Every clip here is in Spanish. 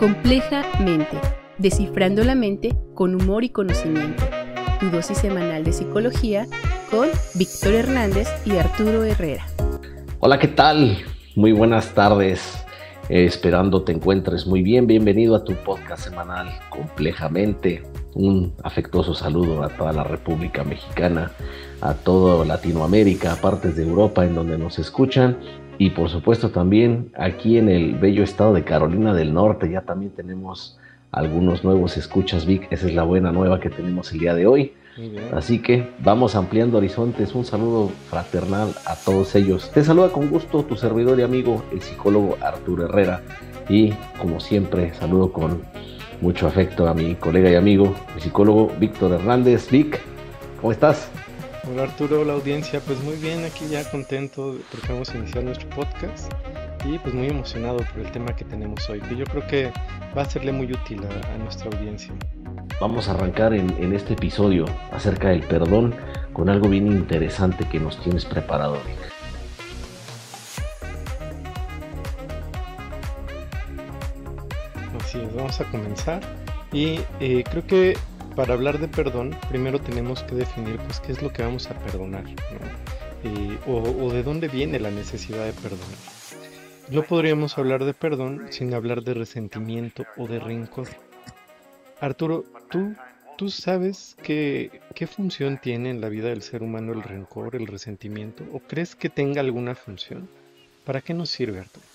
Complejamente, descifrando la mente con humor y conocimiento. Tu dosis semanal de psicología con Víctor Hernández y Arturo Herrera. Hola, ¿qué tal? Muy buenas tardes. Esperando te encuentres muy bien. Bienvenido a tu podcast semanal Complejamente. Un afectuoso saludo a toda la República Mexicana, a toda Latinoamérica, a partes de Europa en donde nos escuchan y por supuesto también aquí en el bello estado de Carolina del Norte. Ya también tenemos algunos nuevos escuchas, Vic. Esa es la buena nueva que tenemos el día de hoy. Muy bien. Así que vamos ampliando horizontes. Un saludo fraternal a todos ellos. Te saluda con gusto tu servidor y amigo, el psicólogo Arturo Herrera. Y como siempre, saludo con mucho afecto a mi colega y amigo, el psicólogo Víctor Hernández. Vic, ¿cómo estás? Hola Arturo, hola audiencia, pues muy bien, aquí ya contento porque vamos a iniciar nuestro podcast y pues muy emocionado por el tema que tenemos hoy, que yo creo que va a serle muy útil a nuestra audiencia. Vamos a arrancar en este episodio acerca del perdón con algo bien interesante que nos tienes preparado, Vic. Así es, vamos a comenzar y creo que para hablar de perdón primero tenemos que definir pues qué es lo que vamos a perdonar, ¿no? O de dónde viene la necesidad de perdonar. No podríamos hablar de perdón sin hablar de resentimiento o de rencor. Arturo, ¿tú sabes qué función tiene en la vida del ser humano el rencor, el resentimiento? ¿O crees que tenga alguna función? ¿Para qué nos sirve, Arturo?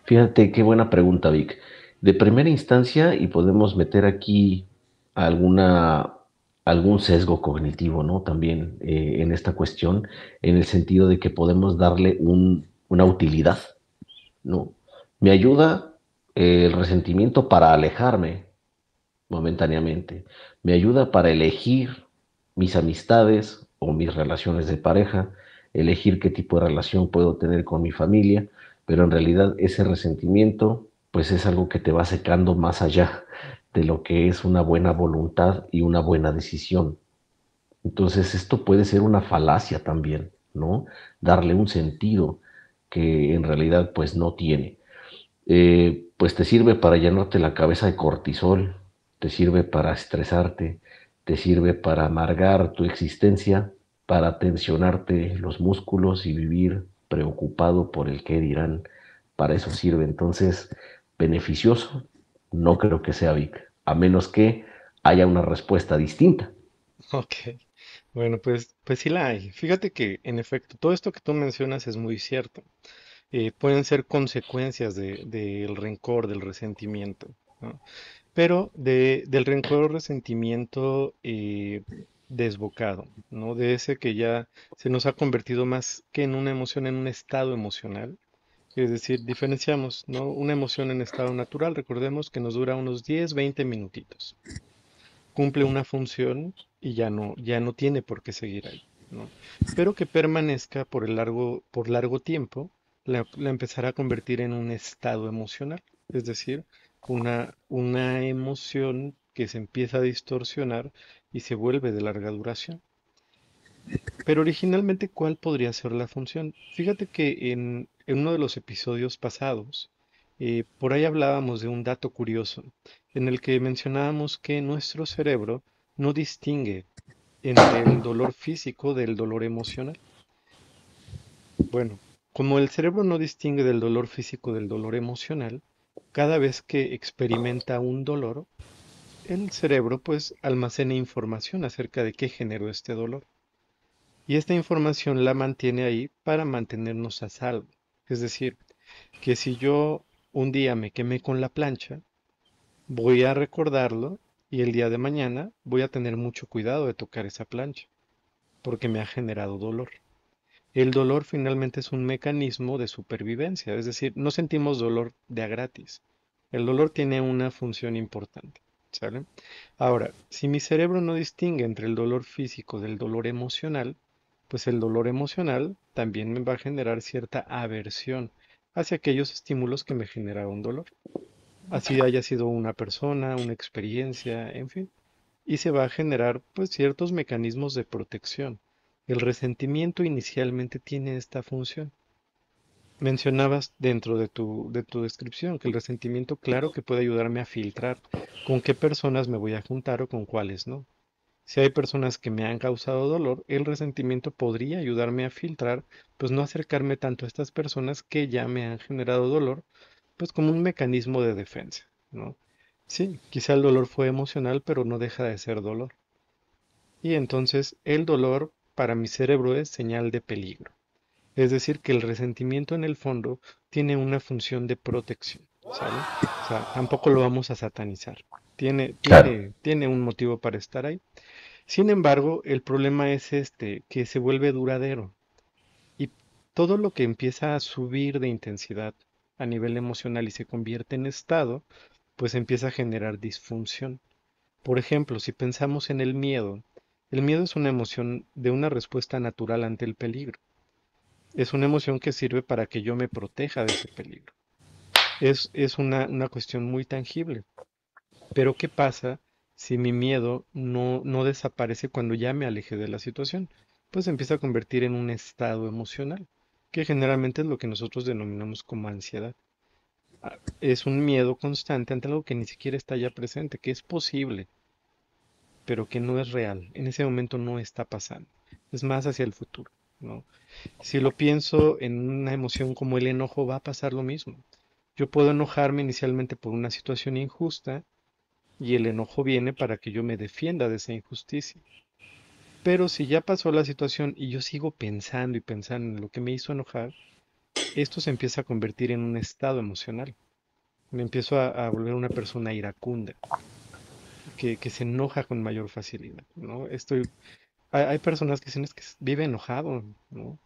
Fíjate qué buena pregunta, Vic. De primera instancia, y podemos meter aquí alguna, algún sesgo cognitivo, ¿no? También en esta cuestión, en el sentido de que podemos darle una utilidad, ¿no? Me ayuda el resentimiento para alejarme momentáneamente. Me ayuda para elegir mis amistades o mis relaciones de pareja, elegir qué tipo de relación puedo tener con mi familia, pero en realidad ese resentimiento pues es algo que te va secando más allá de lo que es una buena voluntad y una buena decisión. Entonces esto puede ser una falacia también, ¿no? Darle un sentido que en realidad pues no tiene. Pues te sirve para llenarte la cabeza de cortisol, te sirve para estresarte, te sirve para amargar tu existencia, para tensionarte los músculos y vivir preocupado por el qué dirán. Para eso sirve. Entonces, beneficioso, no creo que sea Vic, a menos que haya una respuesta distinta. Ok, bueno, pues sí la hay. Fíjate que, en efecto, todo esto que tú mencionas es muy cierto. Pueden ser consecuencias del rencor, del resentimiento, ¿no? Pero del rencor o resentimiento desbocado, ¿no? De ese que ya se nos ha convertido más que en una emoción, en un estado emocional. Es decir, diferenciamos, ¿no? Una emoción en estado natural, recordemos que nos dura unos 10, 20 minutitos. Cumple una función y ya no tiene por qué seguir ahí, ¿no? Pero que permanezca por largo tiempo, la empezará a convertir en un estado emocional, es decir, una emoción que se empieza a distorsionar y se vuelve de larga duración. Pero originalmente, ¿cuál podría ser la función? Fíjate que en uno de los episodios pasados, por ahí hablábamos de un dato curioso, en el que mencionábamos que nuestro cerebro no distingue entre el dolor físico del dolor emocional. Bueno, como el cerebro no distingue del dolor físico del dolor emocional, cada vez que experimenta un dolor, el cerebro pues almacena información acerca de qué generó este dolor. Y esta información la mantiene ahí para mantenernos a salvo. Es decir, que si yo un día me quemé con la plancha, voy a recordarlo y el día de mañana voy a tener mucho cuidado de tocar esa plancha, porque me ha generado dolor. El dolor finalmente es un mecanismo de supervivencia, es decir, no sentimos dolor de a gratis. El dolor tiene una función importante, ¿sale? Ahora, si mi cerebro no distingue entre el dolor físico del dolor emocional, pues el dolor emocional también me va a generar cierta aversión hacia aquellos estímulos que me generaron dolor. Así haya sido una persona, una experiencia, en fin. Y se va a generar pues ciertos mecanismos de protección. El resentimiento inicialmente tiene esta función. Mencionabas dentro de tu descripción que el resentimiento, claro que puede ayudarme a filtrar con qué personas me voy a juntar o con cuáles no. Si hay personas que me han causado dolor, el resentimiento podría ayudarme a filtrar, pues no acercarme tanto a estas personas que ya me han generado dolor, pues como un mecanismo de defensa, ¿no? Sí, quizá el dolor fue emocional, pero no deja de ser dolor. Y entonces el dolor para mi cerebro es señal de peligro. Es decir, que el resentimiento en el fondo tiene una función de protección, ¿sale? O sea, tampoco lo vamos a satanizar. Claro, Tiene un motivo para estar ahí. Sin embargo, el problema es este, que se vuelve duradero y todo lo que empieza a subir de intensidad a nivel emocional y se convierte en estado, pues empieza a generar disfunción. Por ejemplo, si pensamos en el miedo es una emoción de una respuesta natural ante el peligro. Es una emoción que sirve para que yo me proteja de ese peligro. Es una cuestión muy tangible. Pero ¿qué pasa si mi miedo no desaparece cuando ya me alejé de la situación? Pues se empieza a convertir en un estado emocional, que generalmente es lo que nosotros denominamos como ansiedad. Es un miedo constante ante algo que ni siquiera está ya presente, que es posible, pero que no es real. En ese momento no está pasando. Es más hacia el futuro, ¿no? Si lo pienso en una emoción como el enojo, va a pasar lo mismo. Yo puedo enojarme inicialmente por una situación injusta y el enojo viene para que yo me defienda de esa injusticia. Pero si ya pasó la situación y yo sigo pensando y pensando en lo que me hizo enojar, esto se empieza a convertir en un estado emocional. Me empiezo a volver una persona iracunda, que se enoja con mayor facilidad, ¿no? Hay personas que dicen es que vive enojado, ¿no?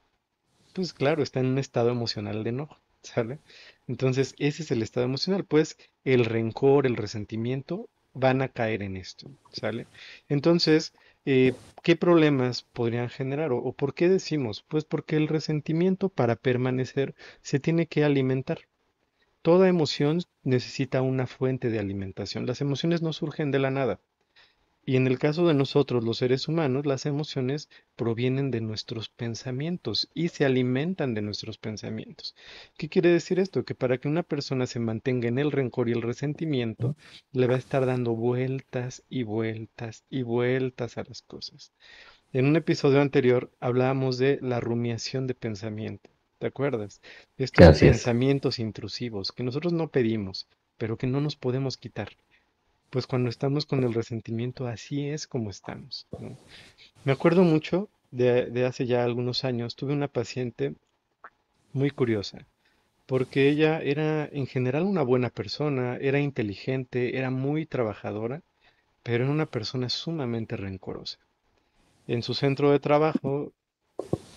Pues claro, está en un estado emocional de enojo, ¿sale? Entonces, ese es el estado emocional, pues el rencor, el resentimiento van a caer en esto, ¿sale? Entonces, ¿qué problemas podrían generar o por qué decimos? Pues porque el resentimiento para permanecer se tiene que alimentar. Toda emoción necesita una fuente de alimentación. Las emociones no surgen de la nada. Y en el caso de nosotros, los seres humanos, las emociones provienen de nuestros pensamientos y se alimentan de nuestros pensamientos. ¿Qué quiere decir esto? Que para que una persona se mantenga en el rencor y el resentimiento, le va a estar dando vueltas y vueltas y vueltas a las cosas. En un episodio anterior hablábamos de la rumiación de pensamiento. ¿Te acuerdas? Estos así es. pensamientos intrusivos que nosotros no pedimos, pero que no nos podemos quitar. Pues cuando estamos con el resentimiento, así es como estamos, ¿no? Me acuerdo mucho de hace ya algunos años, tuve una paciente muy curiosa, porque ella era en general una buena persona, era inteligente, era muy trabajadora, pero era una persona sumamente rencorosa. En su centro de trabajo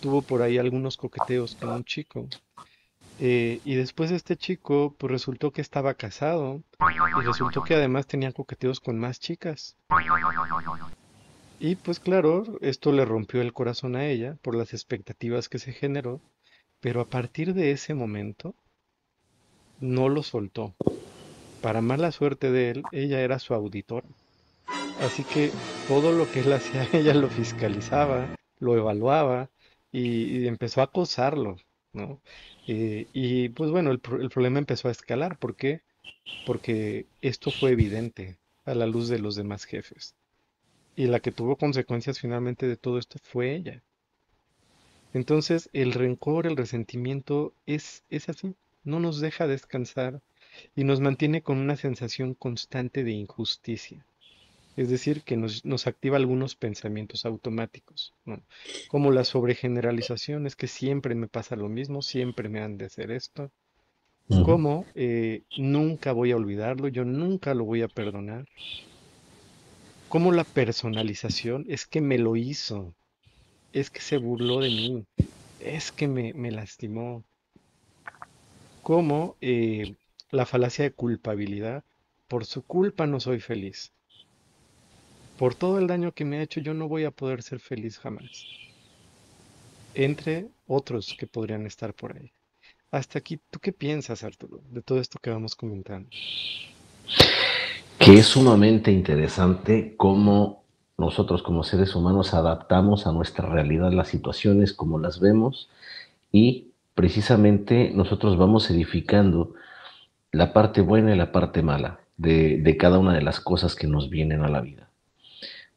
tuvo por ahí algunos coqueteos con un chico, y después este chico, pues resultó que estaba casado, y resultó que además tenía coqueteos con más chicas. Y pues claro, esto le rompió el corazón a ella por las expectativas que se generó, pero a partir de ese momento no lo soltó. Para mala suerte de él, ella era su auditora. Así que todo lo que él hacía, ella lo fiscalizaba, lo evaluaba y empezó a acosarlo, ¿no? Y pues bueno, el problema empezó a escalar. ¿Por qué? Porque esto fue evidente a la luz de los demás jefes. Y la que tuvo consecuencias finalmente de todo esto fue ella. Entonces, el rencor, el resentimiento es así, no nos deja descansar y nos mantiene con una sensación constante de injusticia. Es decir, que nos activa algunos pensamientos automáticos, ¿no? Como la sobregeneralización, es que siempre me pasa lo mismo, siempre me han de hacer esto. Ujú. Como nunca voy a olvidarlo, yo nunca lo voy a perdonar. Como la personalización, es que me lo hizo, es que se burló de mí, es que me lastimó. Como la falacia de culpabilidad. Por su culpa no soy feliz. Por todo el daño que me ha hecho, yo no voy a poder ser feliz jamás. Entre otros que podrían estar por ahí. Hasta aquí, ¿tú qué piensas, Arturo, de todo esto que vamos comentando? Que es sumamente interesante cómo nosotros como seres humanos adaptamos a nuestra realidad las situaciones como las vemos y precisamente nosotros vamos edificando la parte buena y la parte mala de cada una de las cosas que nos vienen a la vida.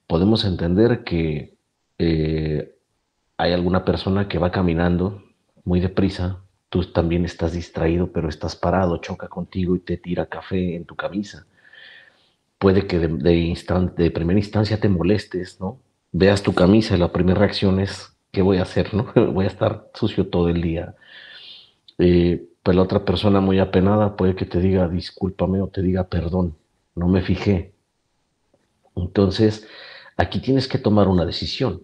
Podemos entender que eh, hay alguna persona que va caminando muy deprisa, tú también estás distraído, pero estás parado, choca contigo y te tira café en tu camisa. Puede que de primera instancia te molestes, ¿no? Veas tu camisa y la primera reacción es, ¿qué voy a hacer, no? Voy a estar sucio todo el día. Pues la otra persona muy apenada puede que te diga, discúlpame o te diga, perdón, no me fijé. Entonces, aquí tienes que tomar una decisión,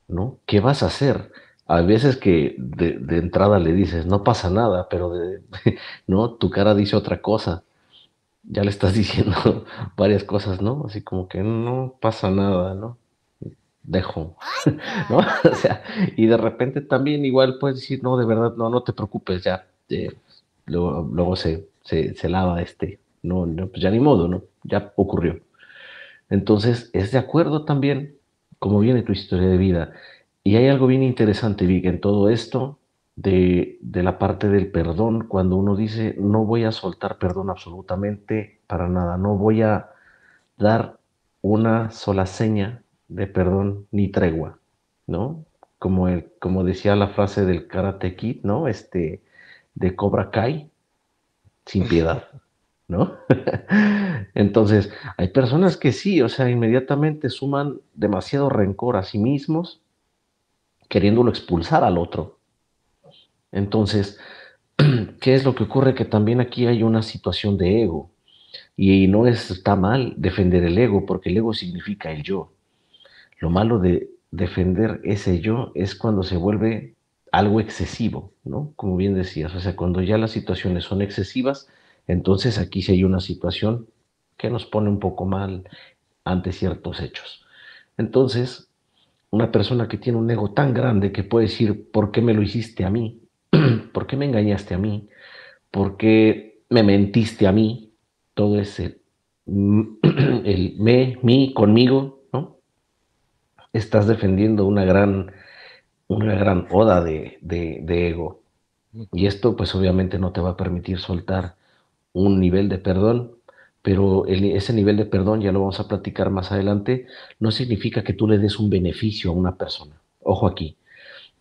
¿no? ¿Qué vas a hacer? A veces que de entrada le dices, no pasa nada, pero no, tu cara dice otra cosa. Ya le estás diciendo varias cosas, ¿no? Así como que no pasa nada, ¿no? Dejo, ¿no? O sea, y de repente también igual puedes decir, no, de verdad, no, no te preocupes, ya, luego se lava no, no, pues ya ni modo, ¿no? Ya ocurrió. Entonces, es de acuerdo también cómo viene tu historia de vida. Y hay algo bien interesante, Vic, en todo esto de la parte del perdón, cuando uno dice, no voy a soltar perdón absolutamente para nada, no voy a dar una sola seña de perdón ni tregua, ¿no? Como decía la frase del Karate Kid, ¿no? De Cobra Kai, sin piedad, ¿no? Entonces, hay personas que sí, o sea, inmediatamente suman demasiado rencor a sí mismos, queriéndolo expulsar al otro. Entonces, ¿qué es lo que ocurre? Que también aquí hay una situación de ego. Y no está mal defender el ego, porque el ego significa el yo. Lo malo de defender ese yo es cuando se vuelve algo excesivo, ¿no? Como bien decías, o sea, cuando ya las situaciones son excesivas, entonces aquí sí hay una situación que nos pone un poco mal ante ciertos hechos. Entonces, una persona que tiene un ego tan grande que puede decir, ¿por qué me lo hiciste a mí? ¿Por qué me engañaste a mí? ¿Por qué me mentiste a mí? Todo ese, el mi, conmigo, ¿no? Estás defendiendo una gran oda de ego. Y esto pues obviamente no te va a permitir soltar un nivel de perdón, pero ese nivel de perdón, ya lo vamos a platicar más adelante, no significa que tú le des un beneficio a una persona. Ojo aquí,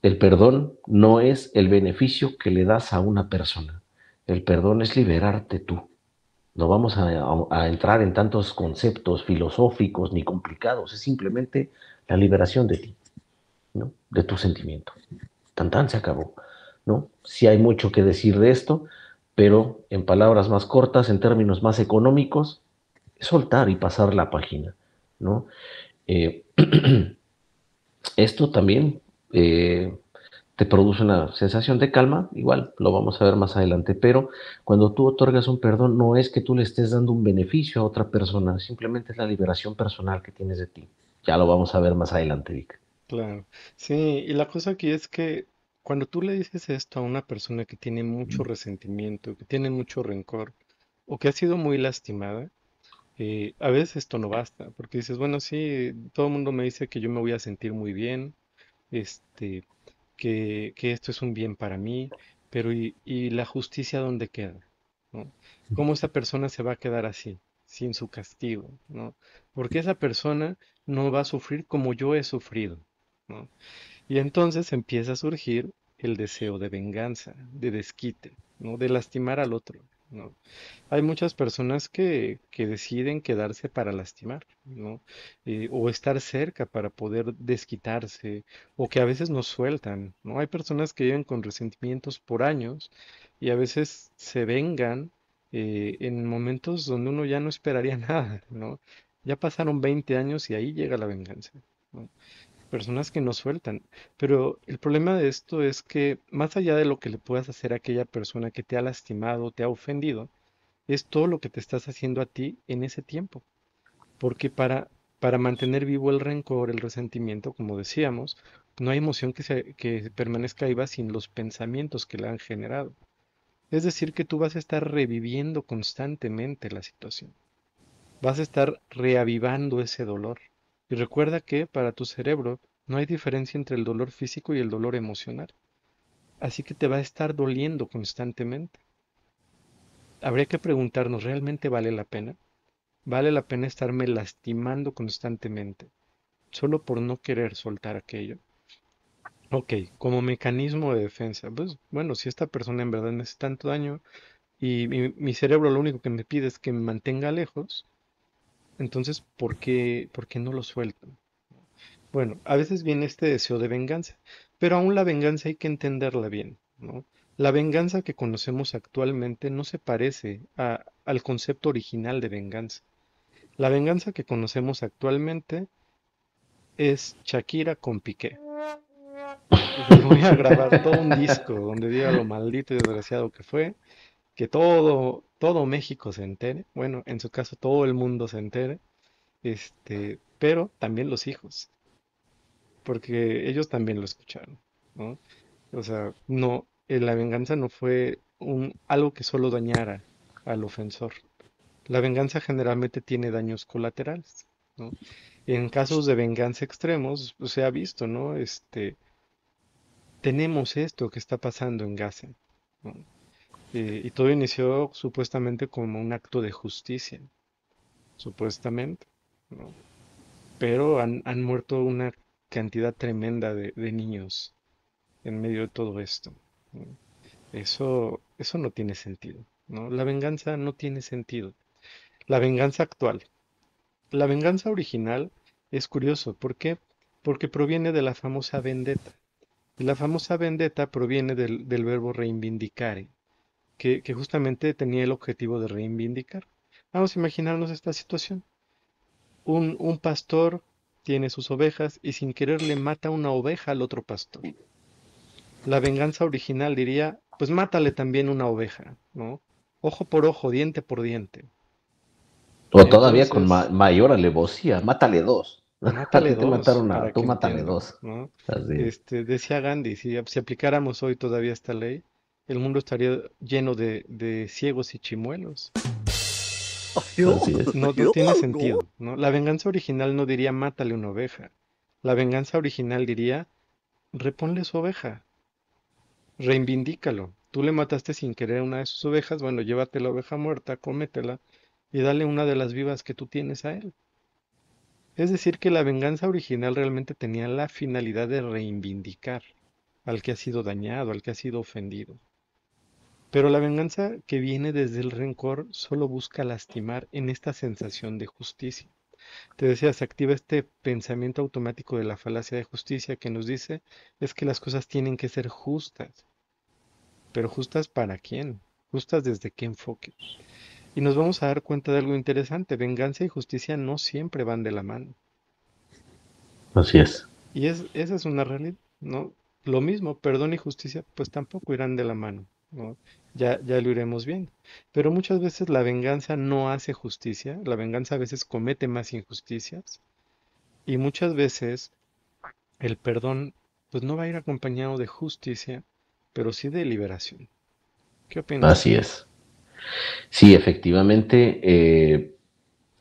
el perdón no es el beneficio que le das a una persona. El perdón es liberarte tú. No vamos a entrar en tantos conceptos filosóficos ni complicados, es simplemente la liberación de ti, ¿no? De tu sentimiento. Tan tan se acabó, ¿no? Sí hay mucho que decir de esto, pero en palabras más cortas, en términos más económicos, soltar y pasar la página, ¿no? Eh, Esto también te produce una sensación de calma, igual lo vamos a ver más adelante, pero cuando tú otorgas un perdón no es que tú le estés dando un beneficio a otra persona, simplemente es la liberación personal que tienes de ti. Ya lo vamos a ver más adelante, Vic. Claro, sí, y la cosa aquí es que cuando tú le dices esto a una persona que tiene mucho resentimiento, que tiene mucho rencor o que ha sido muy lastimada, a veces esto no basta, porque dices, bueno, sí, todo el mundo me dice que yo me voy a sentir muy bien, este, que esto es un bien para mí, pero ¿y la justicia dónde queda? ¿No? ¿Cómo esa persona se va a quedar así, sin su castigo? ¿No? Porque esa persona no va a sufrir como yo he sufrido, ¿no? Y entonces empieza a surgir el deseo de venganza, de desquite, ¿no? De lastimar al otro, ¿no? Hay muchas personas que deciden quedarse para lastimar, ¿no? O estar cerca para poder desquitarse, o que a veces nos sueltan, ¿no? Hay personas que viven con resentimientos por años y a veces se vengan en momentos donde uno ya no esperaría nada, ¿no? Ya pasaron 20 años y ahí llega la venganza, ¿no? Personas que no sueltan. Pero el problema de esto es que más allá de lo que le puedas hacer a aquella persona que te ha lastimado, te ha ofendido, es todo lo que te estás haciendo a ti en ese tiempo. Porque para mantener vivo el rencor, el resentimiento, como decíamos, no hay emoción que permanezca viva sin los pensamientos que la han generado. Es decir, que tú vas a estar reviviendo constantemente la situación. Vas a estar reavivando ese dolor. Y recuerda que para tu cerebro no hay diferencia entre el dolor físico y el dolor emocional. Así que te va a estar doliendo constantemente. Habría que preguntarnos, ¿realmente vale la pena? ¿Vale la pena estarme lastimando constantemente solo por no querer soltar aquello? Ok, como mecanismo de defensa, pues bueno, si esta persona en verdad me hace tanto daño y mi cerebro lo único que me pide es que me mantenga lejos, entonces, ¿por qué no lo suelto? Bueno, a veces viene este deseo de venganza, pero aún la venganza hay que entenderla bien, ¿no? La venganza que conocemos actualmente no se parece al concepto original de venganza. La venganza que conocemos actualmente es Shakira con Piqué. Le voy a grabar todo un disco donde diga lo maldito y desgraciado que fue, que todo México se entere, bueno, en su caso todo el mundo se entere, pero también los hijos, porque ellos también lo escucharon, ¿no? O sea, no, la venganza no fue algo que solo dañara al ofensor. La venganza generalmente tiene daños colaterales, ¿no? En casos de venganza extremos, pues, se ha visto, ¿no? Tenemos esto que está pasando en Gaza, ¿no? Y todo inició supuestamente como un acto de justicia, supuestamente, ¿no? Pero han muerto una cantidad tremenda de niños en medio de todo esto, ¿no? Eso no tiene sentido, ¿no? La venganza no tiene sentido. La venganza actual. La venganza original es curioso. ¿Por qué? Porque proviene de la famosa vendetta. Y la famosa vendetta proviene del verbo reivindicare, que justamente tenía el objetivo de reivindicar. Vamos a imaginarnos esta situación. Un pastor tiene sus ovejas y sin querer le mata una oveja al otro pastor. La venganza original diría, pues mátale también una oveja, ¿no? Ojo por ojo, diente por diente. O todavía con Entonces, mayor alevosía, mátale dos. A mátale ti te dos mataron para tú que mátale entienda, dos. ¿no? Así es. Decía Gandhi, si aplicáramos hoy todavía esta ley, el mundo estaría lleno de ciegos y chimuelos. Así es. No tiene sentido, ¿no? La venganza original no diría mátale una oveja. La venganza original diría reponle su oveja, reivindícalo. Tú le mataste sin querer una de sus ovejas, bueno, llévate la oveja muerta, cómetela y dale una de las vivas que tú tienes a él. Es decir, que la venganza original realmente tenía la finalidad de reivindicar al que ha sido dañado, al que ha sido ofendido. Pero la venganza que viene desde el rencor solo busca lastimar en esta sensación de justicia. Te decía, se activa este pensamiento automático de la falacia de justicia que nos dice es que las cosas tienen que ser justas, pero justas para quién, justas desde qué enfoque. Y nos vamos a dar cuenta de algo interesante, venganza y justicia no siempre van de la mano. Así es. Y esa es una realidad, ¿no? Lo mismo, perdón y justicia, pues tampoco irán de la mano, ¿no? Ya lo iremos viendo. Pero muchas veces la venganza no hace justicia, la venganza a veces comete más injusticias y muchas veces el perdón, pues no va a ir acompañado de justicia, pero sí de liberación. ¿Qué opinas tú? Así es. Sí, efectivamente,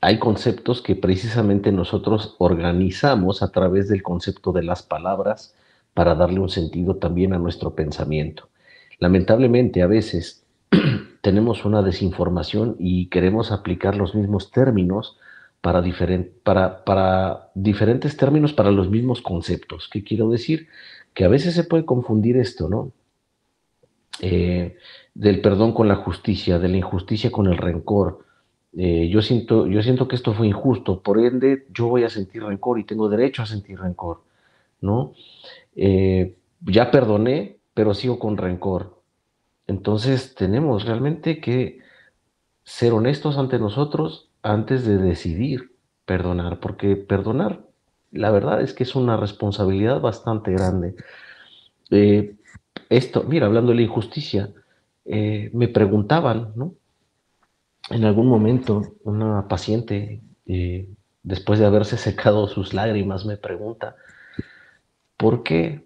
hay conceptos que precisamente nosotros organizamos a través del concepto de las palabras para darle un sentido también a nuestro pensamiento. Lamentablemente, a veces tenemos una desinformación y queremos aplicar los mismos términos para diferentes términos para los mismos conceptos. ¿Qué quiero decir? Que a veces se puede confundir esto, ¿no? Del perdón con la justicia, de la injusticia con el rencor. Yo siento que esto fue injusto, por ende yo voy a sentir rencor y tengo derecho a sentir rencor, ¿no? Ya perdoné, pero sigo con rencor. Entonces tenemos realmente que ser honestos ante nosotros antes de decidir perdonar, porque perdonar, la verdad es que es una responsabilidad bastante grande. Eh, Mira, hablando de la injusticia, me preguntaban, ¿no? En algún momento, una paciente, después de haberse secado sus lágrimas, me pregunta, ¿por qué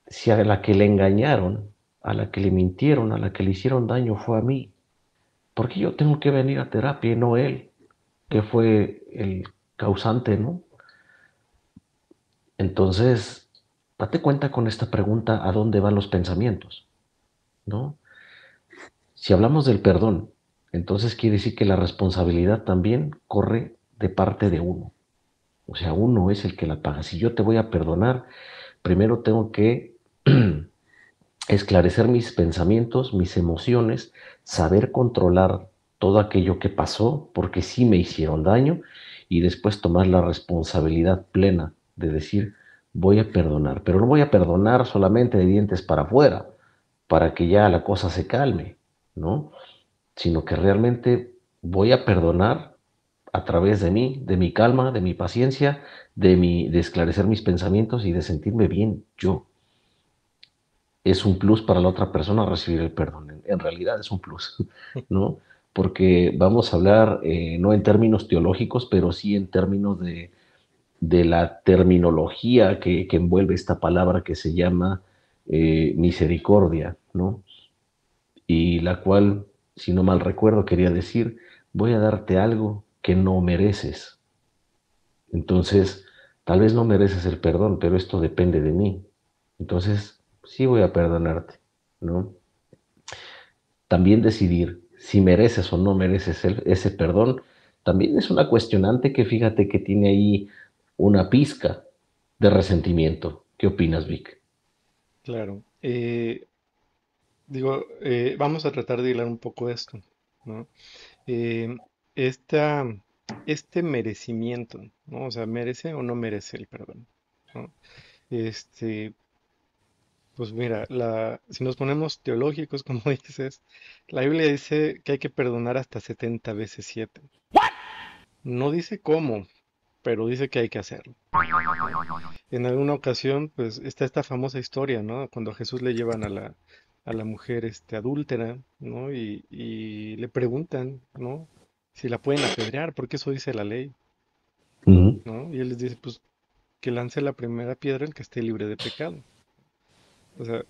si a la que le engañaron, a la que le mintieron, a la que le hicieron daño fue a mí? ¿Por qué yo tengo que venir a terapia y no él, que fue el causante, ¿no? Entonces, Date cuenta con esta pregunta a dónde van los pensamientos, ¿no? Si hablamos del perdón, entonces quiere decir que la responsabilidad también corre de parte de uno. O sea, uno es el que la paga. Si yo te voy a perdonar, primero tengo que esclarecer mis pensamientos, mis emociones, saber controlar todo aquello que pasó, porque sí me hicieron daño, y después tomar la responsabilidad plena de decir, voy a perdonar, pero no voy a perdonar solamente de dientes para afuera, para que ya la cosa se calme, ¿no? Sino que realmente voy a perdonar a través de mí, de mi calma, de mi paciencia, de esclarecer mis pensamientos y de sentirme bien yo. Es un plus para la otra persona recibir el perdón. En realidad es un plus, ¿no? Porque vamos a hablar no en términos teológicos, pero sí en términos de la terminología que envuelve esta palabra que se llama misericordia, ¿no? Y la cual, si no mal recuerdo, quería decir, voy a darte algo que no mereces. Entonces, tal vez no mereces el perdón, pero esto depende de mí. Entonces, sí voy a perdonarte, ¿no? También decidir si mereces o no mereces ese perdón, también es una cuestionante que fíjate que tiene ahí una pizca de resentimiento. ¿Qué opinas, Vic? Claro. Vamos a tratar de hilar un poco esto, ¿no? Eh, esta, este merecimiento, ¿no? O sea, ¿merece o no merece el perdón? ¿No? Este, pues mira, si nos ponemos teológicos, como dices, la Biblia dice que hay que perdonar hasta 70 veces 7. No dice cómo, pero dice que hay que hacerlo, ¿no? En alguna ocasión, pues está esta famosa historia, ¿no? Cuando a Jesús le llevan a la mujer adúltera, ¿no? Y le preguntan, ¿no? Si la pueden apedrear, porque eso dice la ley, Ujú. ¿no? Y él les dice, pues que lance la primera piedra el que esté libre de pecado. O sea,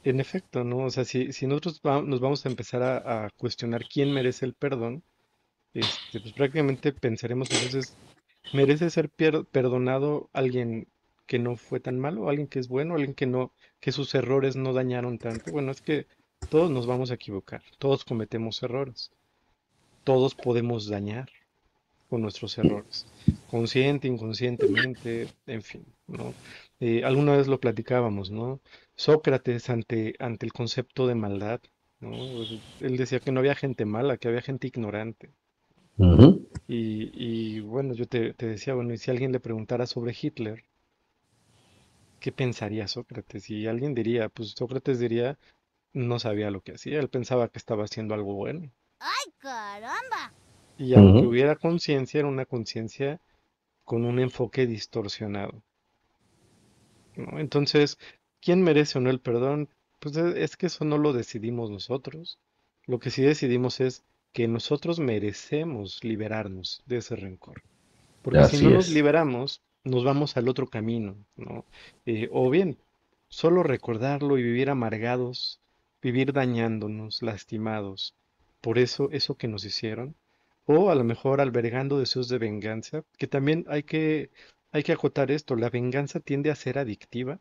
en efecto, ¿no? O sea, si nosotros nos vamos a empezar a cuestionar quién merece el perdón, pues prácticamente pensaremos entonces, ¿merece ser perdonado alguien que no fue tan malo, alguien que es bueno, alguien que no, que sus errores no dañaron tanto? Bueno, es que todos nos vamos a equivocar, todos cometemos errores, todos podemos dañar con nuestros errores, consciente, inconscientemente, en fin, ¿no? Alguna vez lo platicábamos, ¿no? Sócrates ante el concepto de maldad, ¿no? Él decía que no había gente mala, que había gente ignorante. Ujú. Y bueno, yo te decía, bueno, y si alguien le preguntara sobre Hitler, ¿qué pensaría Sócrates? Y alguien diría, pues Sócrates diría, no sabía lo que hacía, él pensaba que estaba haciendo algo bueno. ¡Ay, caramba! Y aunque Ujú. hubiera conciencia, era una conciencia con un enfoque distorsionado, ¿no? Entonces, ¿quién merece o no el perdón? Pues es que eso no lo decidimos nosotros. Lo que sí decidimos es que nosotros merecemos liberarnos de ese rencor. Porque si no Así nos es. liberamos, nos vamos al otro camino, ¿no? O bien, solo recordarlo y vivir amargados, vivir dañándonos, lastimados, por eso que nos hicieron, o a lo mejor albergando deseos de venganza, que también hay que acotar esto, la venganza tiende a ser adictiva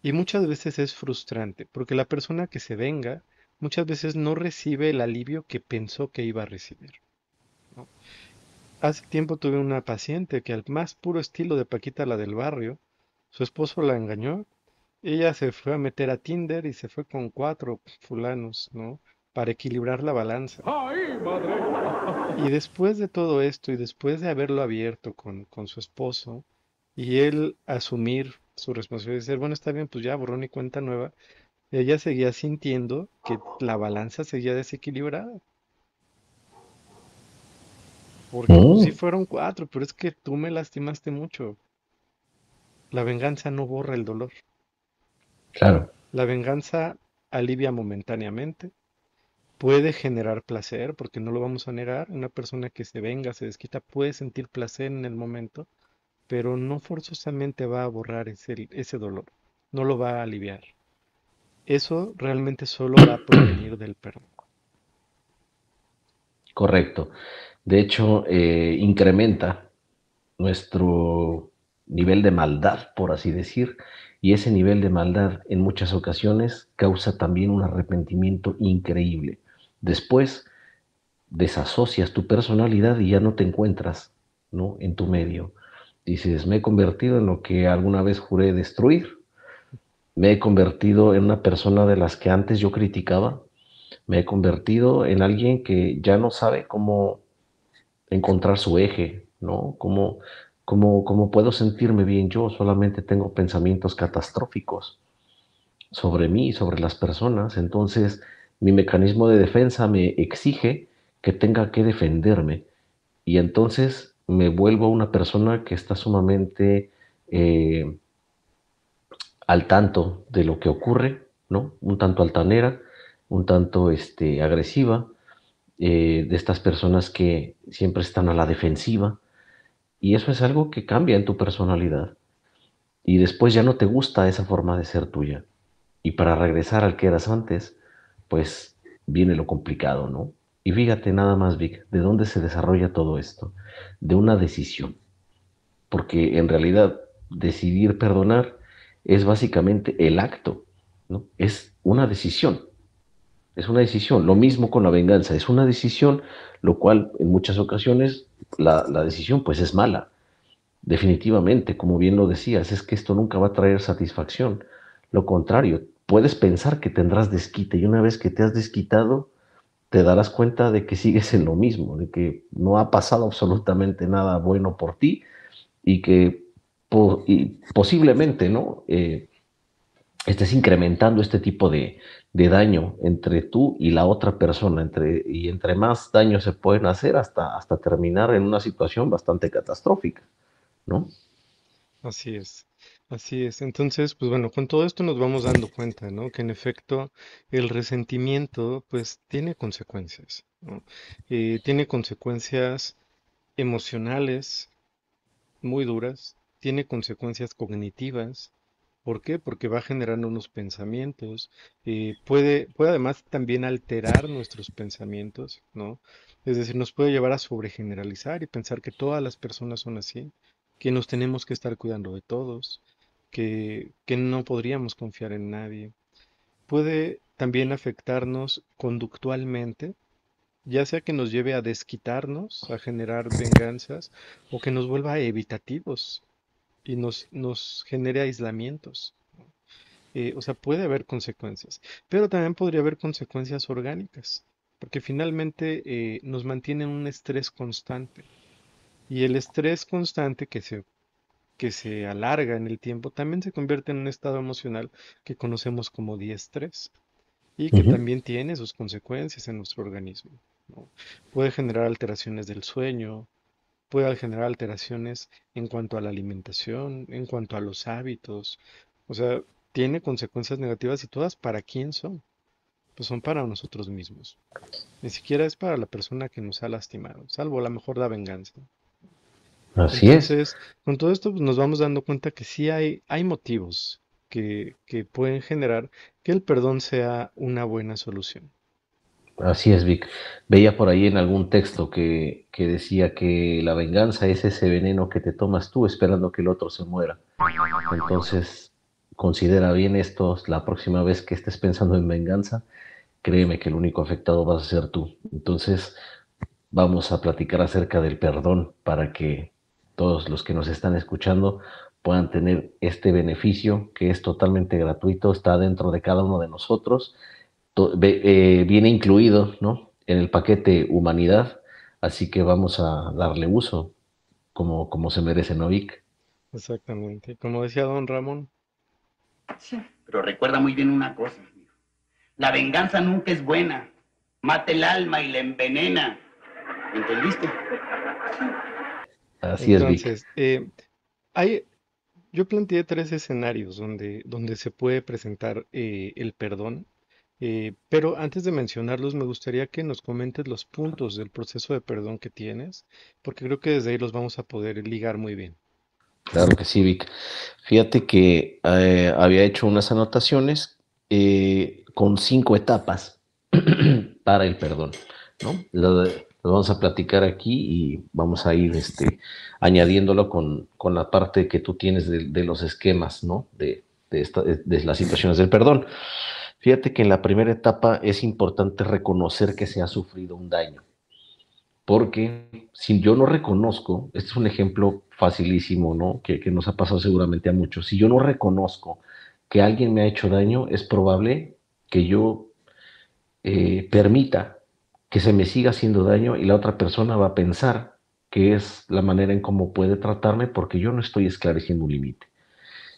y muchas veces es frustrante, porque la persona que se venga muchas veces no recibe el alivio que pensó que iba a recibir, ¿no? Hace tiempo tuve una paciente que al más puro estilo de Paquita la del barrio, su esposo la engañó, ella se fue a meter a Tinder y se fue con cuatro fulanos, ¿no? Para equilibrar la balanza. ¡Ay, madre! Y después de todo esto y después de haberlo abierto con su esposo y él asumir su responsabilidad y decir, bueno, está bien, pues ya borrón y cuenta nueva, ella seguía sintiendo que la balanza seguía desequilibrada. Porque pues sí Mm, fueron cuatro, pero es que tú me lastimaste mucho. La venganza no borra el dolor. claro. La venganza alivia momentáneamente, puede generar placer, porque no lo vamos a negar. Una persona que se venga, se desquita, puede sentir placer en el momento, pero no forzosamente va a borrar ese dolor, no lo va a aliviar. Eso realmente solo va a provenir del perdón. Correcto. De hecho, incrementa nuestro, nivel de maldad, por así decir, y ese nivel de maldad en muchas ocasiones causa también un arrepentimiento increíble. Después desasocias tu personalidad y ya no te encuentras, ¿no?, en tu medio. Dices, me he convertido en lo que alguna vez juré destruir, me he convertido en una persona de las que antes yo criticaba, me he convertido en alguien que ya no sabe cómo encontrar su eje, ¿no? ¿Cómo puedo sentirme bien yo? Solamente tengo pensamientos catastróficos sobre mí y sobre las personas. Entonces, mi mecanismo de defensa me exige que tenga que defenderme. Y entonces me vuelvo una persona que está sumamente eh, al tanto de lo que ocurre, ¿no? Un tanto altanera, un tanto agresiva, de estas personas que siempre están a la defensiva, y eso es algo que cambia en tu personalidad, y después ya no te gusta esa forma de ser tuya, y para regresar al que eras antes, pues viene lo complicado, ¿no? Y fíjate nada más, Vic, ¿de dónde se desarrolla todo esto? De una decisión, porque en realidad decidir perdonar es básicamente el acto, ¿no? Es una decisión. Es una decisión. Lo mismo con la venganza. Es una decisión, lo cual en muchas ocasiones la decisión pues es mala. Definitivamente, como bien lo decías, es que esto nunca va a traer satisfacción. Lo contrario, puedes pensar que tendrás desquite y una vez que te has desquitado, te darás cuenta de que sigues en lo mismo, de que no ha pasado absolutamente nada bueno por ti y que y posiblemente, ¿no? Estés incrementando este tipo de daño entre tú y la otra persona, y entre más daño se pueden hacer hasta terminar en una situación bastante catastrófica, ¿no? Así es, así es. Entonces, pues bueno, con todo esto nos vamos dando cuenta, ¿no? Que en efecto el resentimiento, pues tiene consecuencias, ¿no? Tiene consecuencias emocionales muy duras, tiene consecuencias cognitivas. ¿Por qué? Porque va generando unos pensamientos, puede además también alterar nuestros pensamientos, ¿no? Es decir, nos puede llevar a sobregeneralizar y pensar que todas las personas son así, que nos tenemos que estar cuidando de todos, que no podríamos confiar en nadie. Puede también afectarnos conductualmente, ya sea que nos lleve a desquitarnos, a generar venganzas, o que nos vuelva evitativos y nos genere aislamientos. O sea, puede haber consecuencias, pero también podría haber consecuencias orgánicas, porque finalmente nos mantiene en un estrés constante. Y el estrés constante que se alarga en el tiempo también se convierte en un estado emocional que conocemos como diestrés y que Ujú. también tiene sus consecuencias en nuestro organismo, ¿no? Puede generar alteraciones del sueño, puede generar alteraciones en cuanto a la alimentación, en cuanto a los hábitos. O sea, tiene consecuencias negativas y todas para quién son. Pues son para nosotros mismos. Ni siquiera es para la persona que nos ha lastimado, salvo a lo mejor la venganza. Así es. Entonces, con todo esto pues, nos vamos dando cuenta que sí hay motivos que pueden generar que el perdón sea una buena solución. Así es, Vic. Veía por ahí en algún texto que decía que la venganza es ese veneno que te tomas tú esperando que el otro se muera. Entonces, considera bien esto la próxima vez que estés pensando en venganza. Créeme que el único afectado vas a ser tú. Entonces, vamos a platicar acerca del perdón para que todos los que nos están escuchando puedan tener este beneficio que es totalmente gratuito, está dentro de cada uno de nosotros, viene incluido, ¿no?, en el paquete humanidad, así que vamos a darle uso como se merece, ¿no, Vic? Exactamente. Como decía don Ramón, Sí, pero recuerda muy bien una cosa, amigo. La venganza nunca es buena. Mata el alma y la envenena. ¿Entendiste? Así es, Vic. entonces, hay, yo planteé tres escenarios donde se puede presentar el perdón, pero antes de mencionarlos me gustaría que nos comentes los puntos del proceso de perdón que tienes, porque creo que desde ahí los vamos a poder ligar muy bien. Claro que sí, Vic. Fíjate que había hecho unas anotaciones con 5 etapas para el perdón, ¿no? Lo vamos a platicar aquí y vamos a ir añadiéndolo con la parte que tú tienes de los esquemas, ¿no? De las situaciones del perdón. Fíjate que en la primera etapa es importante reconocer que se ha sufrido un daño, porque si yo no reconozco, este es un ejemplo facilísimo, ¿no? Que nos ha pasado seguramente a muchos. Si yo no reconozco que alguien me ha hecho daño, es probable que yo permita que se me siga haciendo daño y la otra persona va a pensar que es la manera en cómo puede tratarme porque yo no estoy esclareciendo un límite.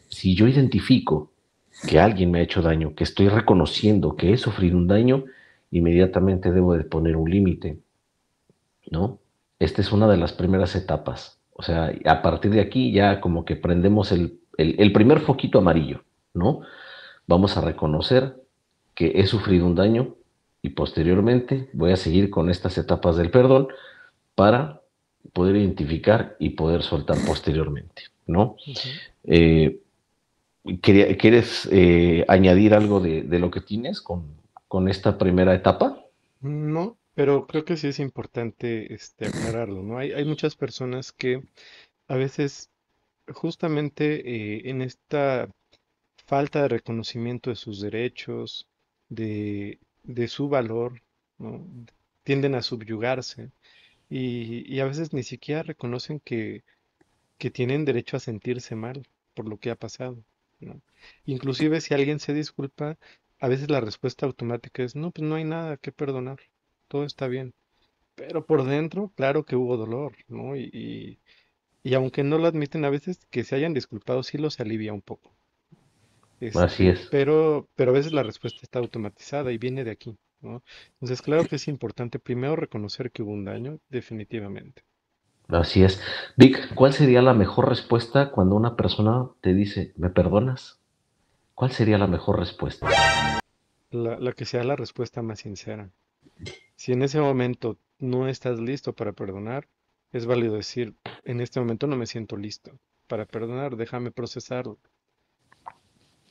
Si yo identifico que alguien me ha hecho daño, que estoy reconociendo que he sufrido un daño, inmediatamente debo de poner un límite, ¿no? Esta es una de las primeras etapas. O sea, a partir de aquí ya como que prendemos el primer foquito amarillo, ¿no? Vamos a reconocer que he sufrido un daño y posteriormente voy a seguir con estas etapas del perdón para poder identificar y poder soltar posteriormente, ¿no? Ujú. ¿Quieres añadir algo de lo que tienes con esta primera etapa? No, pero creo que sí es importante aclararlo, ¿no? Hay muchas personas que a veces justamente en esta falta de reconocimiento de sus derechos, de su valor, ¿no? Tienden a subyugarse y a veces ni siquiera reconocen que tienen derecho a sentirse mal por lo que ha pasado, ¿no? Inclusive si alguien se disculpa, a veces la respuesta automática es, no, pues no hay nada que perdonar, todo está bien. Pero por dentro, claro que hubo dolor, ¿no? Y aunque no lo admiten a veces, que se hayan disculpado sí los alivia un poco. Así es, Pero a veces la respuesta está automatizada y viene de aquí, ¿no? Entonces, claro que es importante primero reconocer que hubo un daño, definitivamente. así es. Vic, ¿cuál sería la mejor respuesta cuando una persona te dice, ¿me perdonas? ¿Cuál sería la mejor respuesta? La que sea la respuesta más sincera. Si en ese momento no estás listo para perdonar, es válido decir, en este momento no me siento listo para perdonar, déjame procesarlo.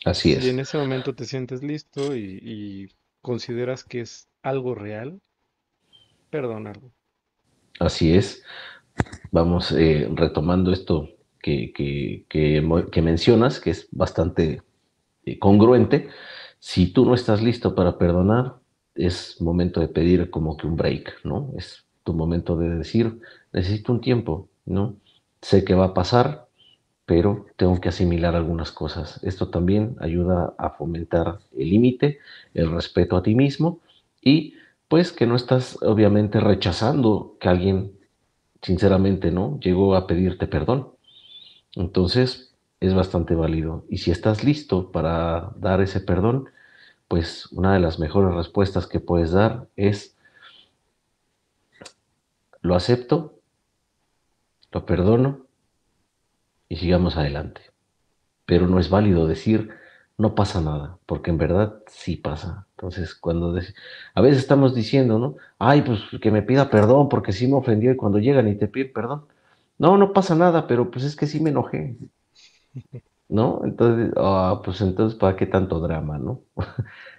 Así Si en es, ese momento te sientes listo y consideras que es algo real, perdónalo. así es. Vamos retomando esto que mencionas, que es bastante congruente. Si tú no estás listo para perdonar, es momento de pedir como que un break, ¿no? Es tu momento de decir, necesito un tiempo, ¿no? Sé que va a pasar, pero tengo que asimilar algunas cosas. Esto también ayuda a fomentar el límite, el respeto a ti mismo y pues que no estás obviamente rechazando que alguien sinceramente, ¿no? Llegó a pedirte perdón. Entonces, es bastante válido. Y si estás listo para dar ese perdón, pues una de las mejores respuestas que puedes dar es, lo acepto, lo perdono y sigamos adelante. Pero no es válido decir, no pasa nada, porque en verdad sí pasa. Entonces, a veces estamos diciendo, ¿no? Ay, pues que me pida perdón porque sí me ofendió y cuando llegan y te piden perdón. No, no pasa nada, pero pues es que sí me enojé. ¿No? Entonces, pues entonces, ¿para qué tanto drama, no?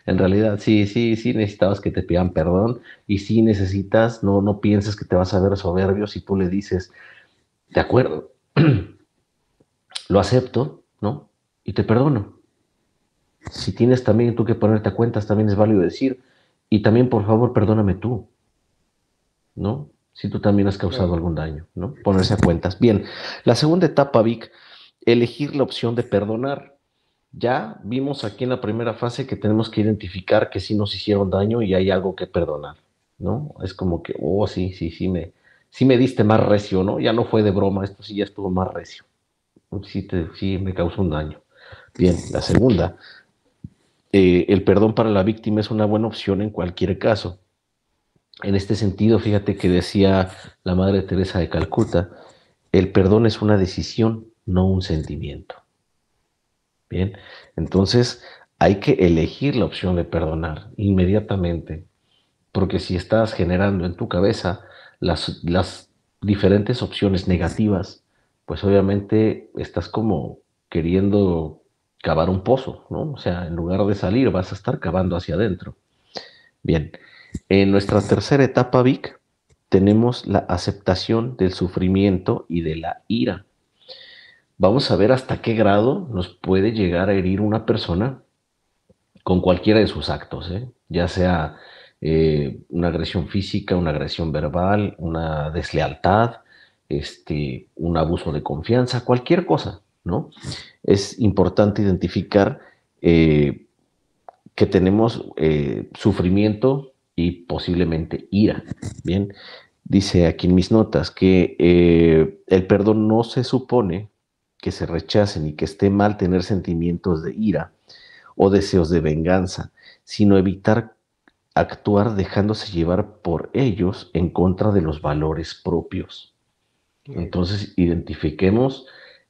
En realidad, sí necesitabas que te pidan perdón y sí necesitas, no pienses que te vas a ver soberbio si tú le dices, de acuerdo, lo acepto, ¿no? Y te perdono. Si tienes también tú que ponerte a cuentas, también es válido decir, y también, por favor, perdóname tú, ¿no? Si tú también has causado Claro. algún daño, ¿no? Ponerse a cuentas. Bien, la segunda etapa, Vic, elegir la opción de perdonar. Ya vimos aquí en la primera fase que tenemos que identificar que sí nos hicieron daño y hay algo que perdonar, ¿no? Es como que, oh, sí me diste más recio, ¿no? Ya no fue de broma, esto sí ya estuvo más recio. Sí me causó un daño. Bien, la segunda, el perdón para la víctima es una buena opción en cualquier caso. En este sentido, fíjate que decía la Madre Teresa de Calcuta, el perdón es una decisión, no un sentimiento. Bien, entonces hay que elegir la opción de perdonar inmediatamente, porque si estás generando en tu cabeza las diferentes opciones negativas, pues obviamente estás como queriendo cavar un pozo, ¿no? O sea, en lugar de salir vas a estar cavando hacia adentro. Bien, en nuestra tercera etapa, Vic, tenemos la aceptación del sufrimiento y de la ira. Vamos a ver hasta qué grado nos puede llegar a herir una persona con cualquiera de sus actos, ¿eh? Ya sea una agresión física, una agresión verbal, una deslealtad, un abuso de confianza, cualquier cosa, ¿no? Es importante identificar eh, que tenemos sufrimiento y posiblemente ira. Bien, dice aquí en mis notas que el perdón no se supone que se rechacen y que esté mal tener sentimientos de ira o deseos de venganza, sino evitar actuar dejándose llevar por ellos en contra de los valores propios. Claro. Entonces, identifiquemos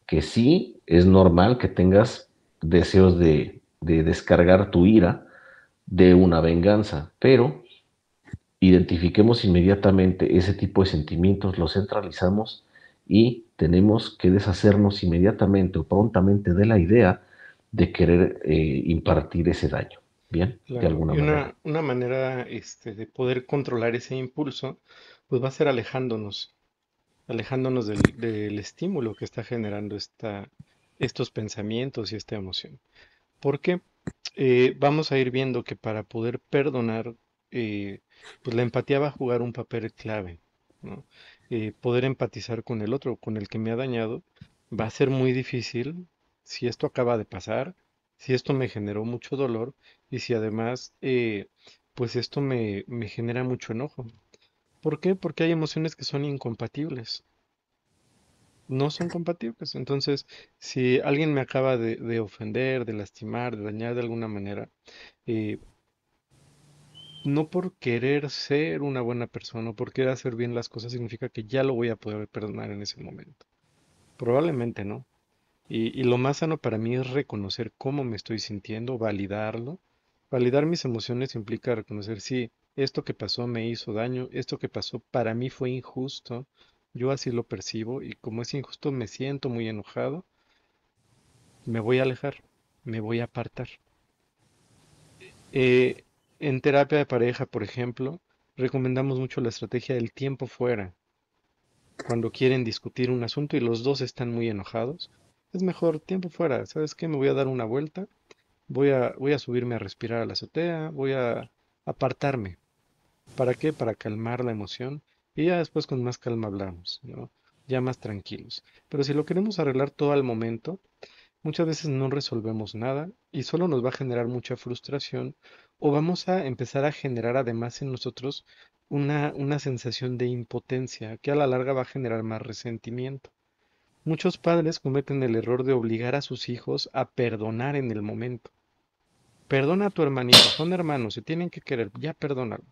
que sí es normal que tengas deseos de descargar tu ira de una venganza, pero identifiquemos inmediatamente ese tipo de sentimientos, los centralizamos y tenemos que deshacernos inmediatamente o prontamente de la idea de querer impartir ese daño, ¿bien? De Claro, alguna y manera. una manera de poder controlar ese impulso, pues va a ser alejándonos del estímulo que está generando estos pensamientos y esta emoción. Porque vamos a ir viendo que para poder perdonar, pues la empatía va a jugar un papel clave, ¿no? Poder empatizar con el otro, con el que me ha dañado, va a ser muy difícil si esto acaba de pasar, si esto me generó mucho dolor y si además, pues esto me genera mucho enojo. ¿Por qué? Porque hay emociones que son incompatibles, no son compatibles. Entonces, si alguien me acaba de ofender, de lastimar, de dañar de alguna manera, eh, no por querer ser una buena persona o por querer hacer bien las cosas significa que ya lo voy a poder perdonar en ese momento. Probablemente no. Y lo más sano para mí es reconocer cómo me estoy sintiendo, validarlo. Validar mis emociones implica reconocer, sí, esto que pasó me hizo daño, esto que pasó para mí fue injusto, yo así lo percibo y como es injusto me siento muy enojado, me voy a alejar, me voy a apartar. Eh, en terapia de pareja, por ejemplo, recomendamos mucho la estrategia del tiempo fuera. Cuando quieren discutir un asunto y los dos están muy enojados, es mejor tiempo fuera. ¿Sabes qué? Me voy a dar una vuelta, voy a subirme a respirar a la azotea, voy a apartarme. ¿Para qué? Para calmar la emoción y ya después con más calma hablamos, ¿no? Ya más tranquilos. Pero si lo queremos arreglar todo al momento, muchas veces no resolvemos nada y solo nos va a generar mucha frustración o vamos a empezar a generar además en nosotros una sensación de impotencia que a la larga va a generar más resentimiento. Muchos padres cometen el error de obligar a sus hijos a perdonar en el momento. Perdona a tu hermanito, son hermanos, se tienen que querer, ya perdónalo.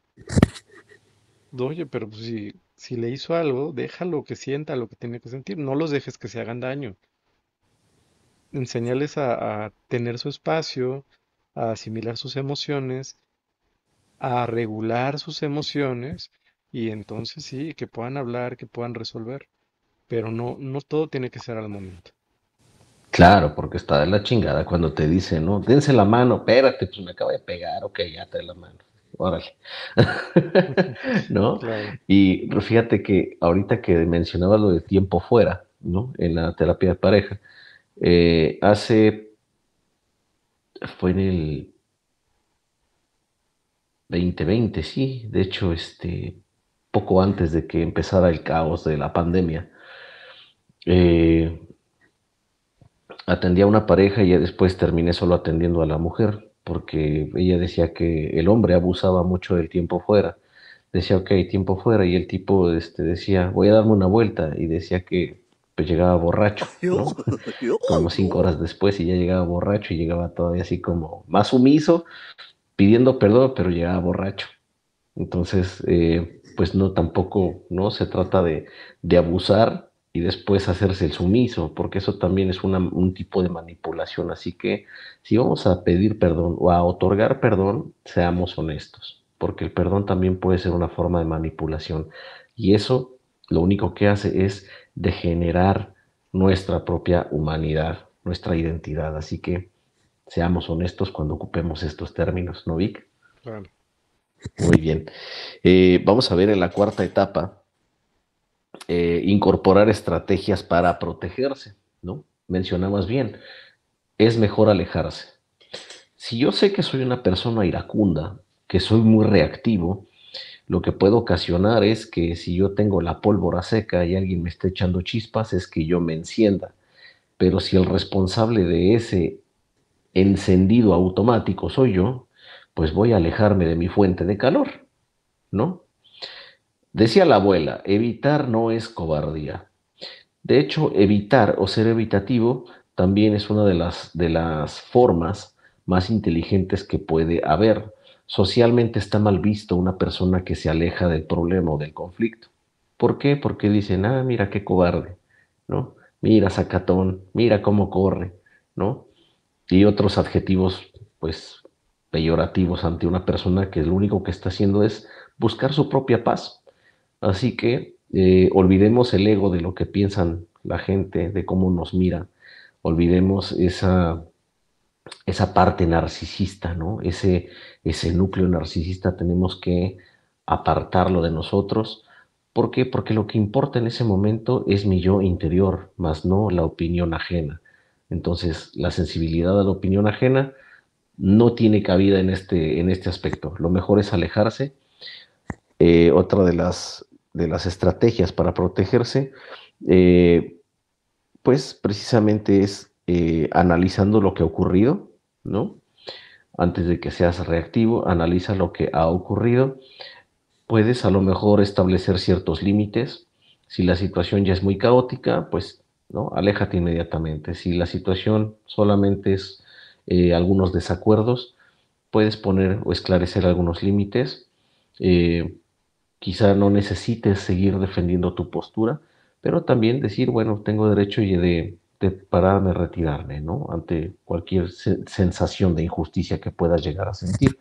Oye, pero pues si le hizo algo, déjalo que sienta lo que tiene que sentir, no los dejes que se hagan daño. Enseñarles a tener su espacio, a asimilar sus emociones, a regular sus emociones y entonces sí, que puedan hablar, que puedan resolver, pero no todo tiene que ser al momento. Claro, porque está de la chingada cuando te dice, ¿no? Dense la mano, espérate, pues me acaba de pegar, ok, ya te doy la mano. Órale. ¿No? Claro, Y fíjate que ahorita que mencionaba lo de tiempo fuera, ¿no? En la terapia de pareja, fue en el 2020, sí, de hecho, poco antes de que empezara el caos de la pandemia, eh, atendí a una pareja y ya después terminé solo atendiendo a la mujer, porque ella decía que el hombre abusaba mucho del tiempo fuera. Decía, ok, tiempo fuera, y el tipo decía, voy a darme una vuelta, y decía que pues llegaba borracho, ¿no? Como 5 horas después y ya llegaba borracho y llegaba todavía así como más sumiso, pidiendo perdón, pero llegaba borracho. Entonces, pues no, tampoco, ¿no? Se trata de abusar y después hacerse el sumiso, porque eso también es un tipo de manipulación. Así que si vamos a pedir perdón o a otorgar perdón, seamos honestos, porque el perdón también puede ser una forma de manipulación. Y eso lo único que hace es degenerar nuestra propia humanidad, nuestra identidad. Así que seamos honestos cuando ocupemos estos términos, ¿no, Vic? claro. Muy bien. Vamos a ver en la cuarta etapa, incorporar estrategias para protegerse, ¿no? Mencionabas bien, es mejor alejarse. Si yo sé que soy una persona iracunda, que soy muy reactivo, lo que puede ocasionar es que si yo tengo la pólvora seca y alguien me está echando chispas, es que yo me encienda. Pero si el responsable de ese encendido automático soy yo, pues voy a alejarme de mi fuente de calor, ¿no? Decía la abuela, evitar no es cobardía. De hecho, evitar o ser evitativo también es una de las formas más inteligentes que puede haber. Socialmente está mal visto una persona que se aleja del problema o del conflicto. ¿Por qué? Porque dicen, ah, mira qué cobarde, ¿no? Mira sacatón, mira cómo corre, ¿no? Y otros adjetivos, pues, peyorativos ante una persona que lo único que está haciendo es buscar su propia paz. Así que olvidemos el ego de lo que piensan la gente, de cómo nos mira, olvidemos esa parte narcisista, ¿no? Ese núcleo narcisista tenemos que apartarlo de nosotros. ¿Por qué? Porque lo que importa en ese momento es mi yo interior, más no la opinión ajena. Entonces, la sensibilidad a la opinión ajena no tiene cabida en este aspecto. Lo mejor es alejarse. Otra de las estrategias para protegerse, eh, pues precisamente es analizando lo que ha ocurrido, ¿no? Antes de que seas reactivo, analiza lo que ha ocurrido. Puedes a lo mejor establecer ciertos límites. Si la situación ya es muy caótica, pues, ¿no? Aléjate inmediatamente. Si la situación solamente es algunos desacuerdos, puedes poner o esclarecer algunos límites. Eh, Quizá no necesites seguir defendiendo tu postura, pero también decir, bueno, tengo derecho de pararme, retirarme, ¿no? Ante cualquier sensación de injusticia que puedas llegar a sentir.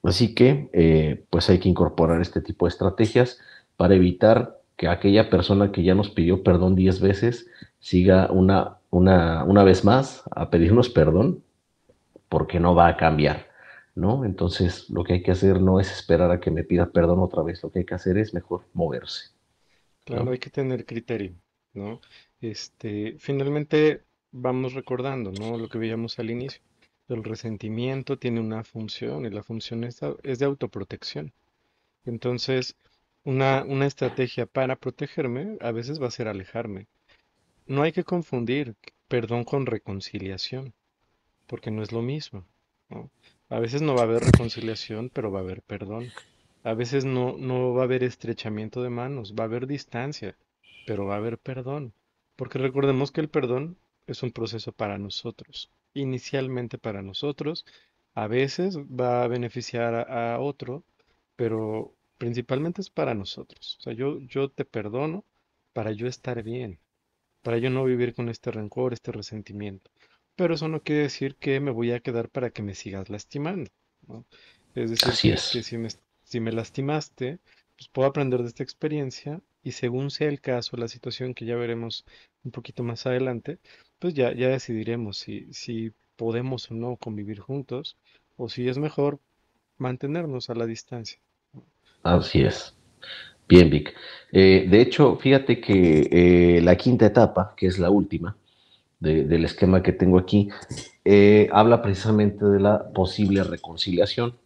Así que, pues hay que incorporar este tipo de estrategias para evitar que aquella persona que ya nos pidió perdón 10 veces siga una vez más a pedirnos perdón porque no va a cambiar, ¿no? Entonces, lo que hay que hacer no es esperar a que me pida perdón otra vez, lo que hay que hacer es mejor moverse, Claro, ¿no? hay que tener criterio, ¿no? Finalmente vamos recordando, ¿no? Lo que veíamos al inicio. El resentimiento tiene una función y la función es de autoprotección. Entonces, una estrategia para protegerme a veces va a ser alejarme. No hay que confundir perdón con reconciliación, porque no es lo mismo, ¿no? A veces no va a haber reconciliación, pero va a haber perdón. A veces no va a haber estrechamiento de manos, va a haber distancia, pero va a haber perdón. Porque recordemos que el perdón es un proceso para nosotros, inicialmente para nosotros. A veces va a beneficiar a otro, pero principalmente es para nosotros. O sea, yo te perdono para yo estar bien, para yo no vivir con este rencor, este resentimiento. Pero eso no quiere decir que me voy a quedar para que me sigas lastimando, ¿no? Es decir, Así que es. si me lastimaste, pues puedo aprender de esta experiencia y según sea el caso, la situación que ya veremos un poquito más adelante, pues ya decidiremos si podemos o no convivir juntos o si es mejor mantenernos a la distancia. Así es. Bien, Vic. De hecho, fíjate que la quinta etapa, que es la última del esquema que tengo aquí, habla precisamente de la posible reconciliación.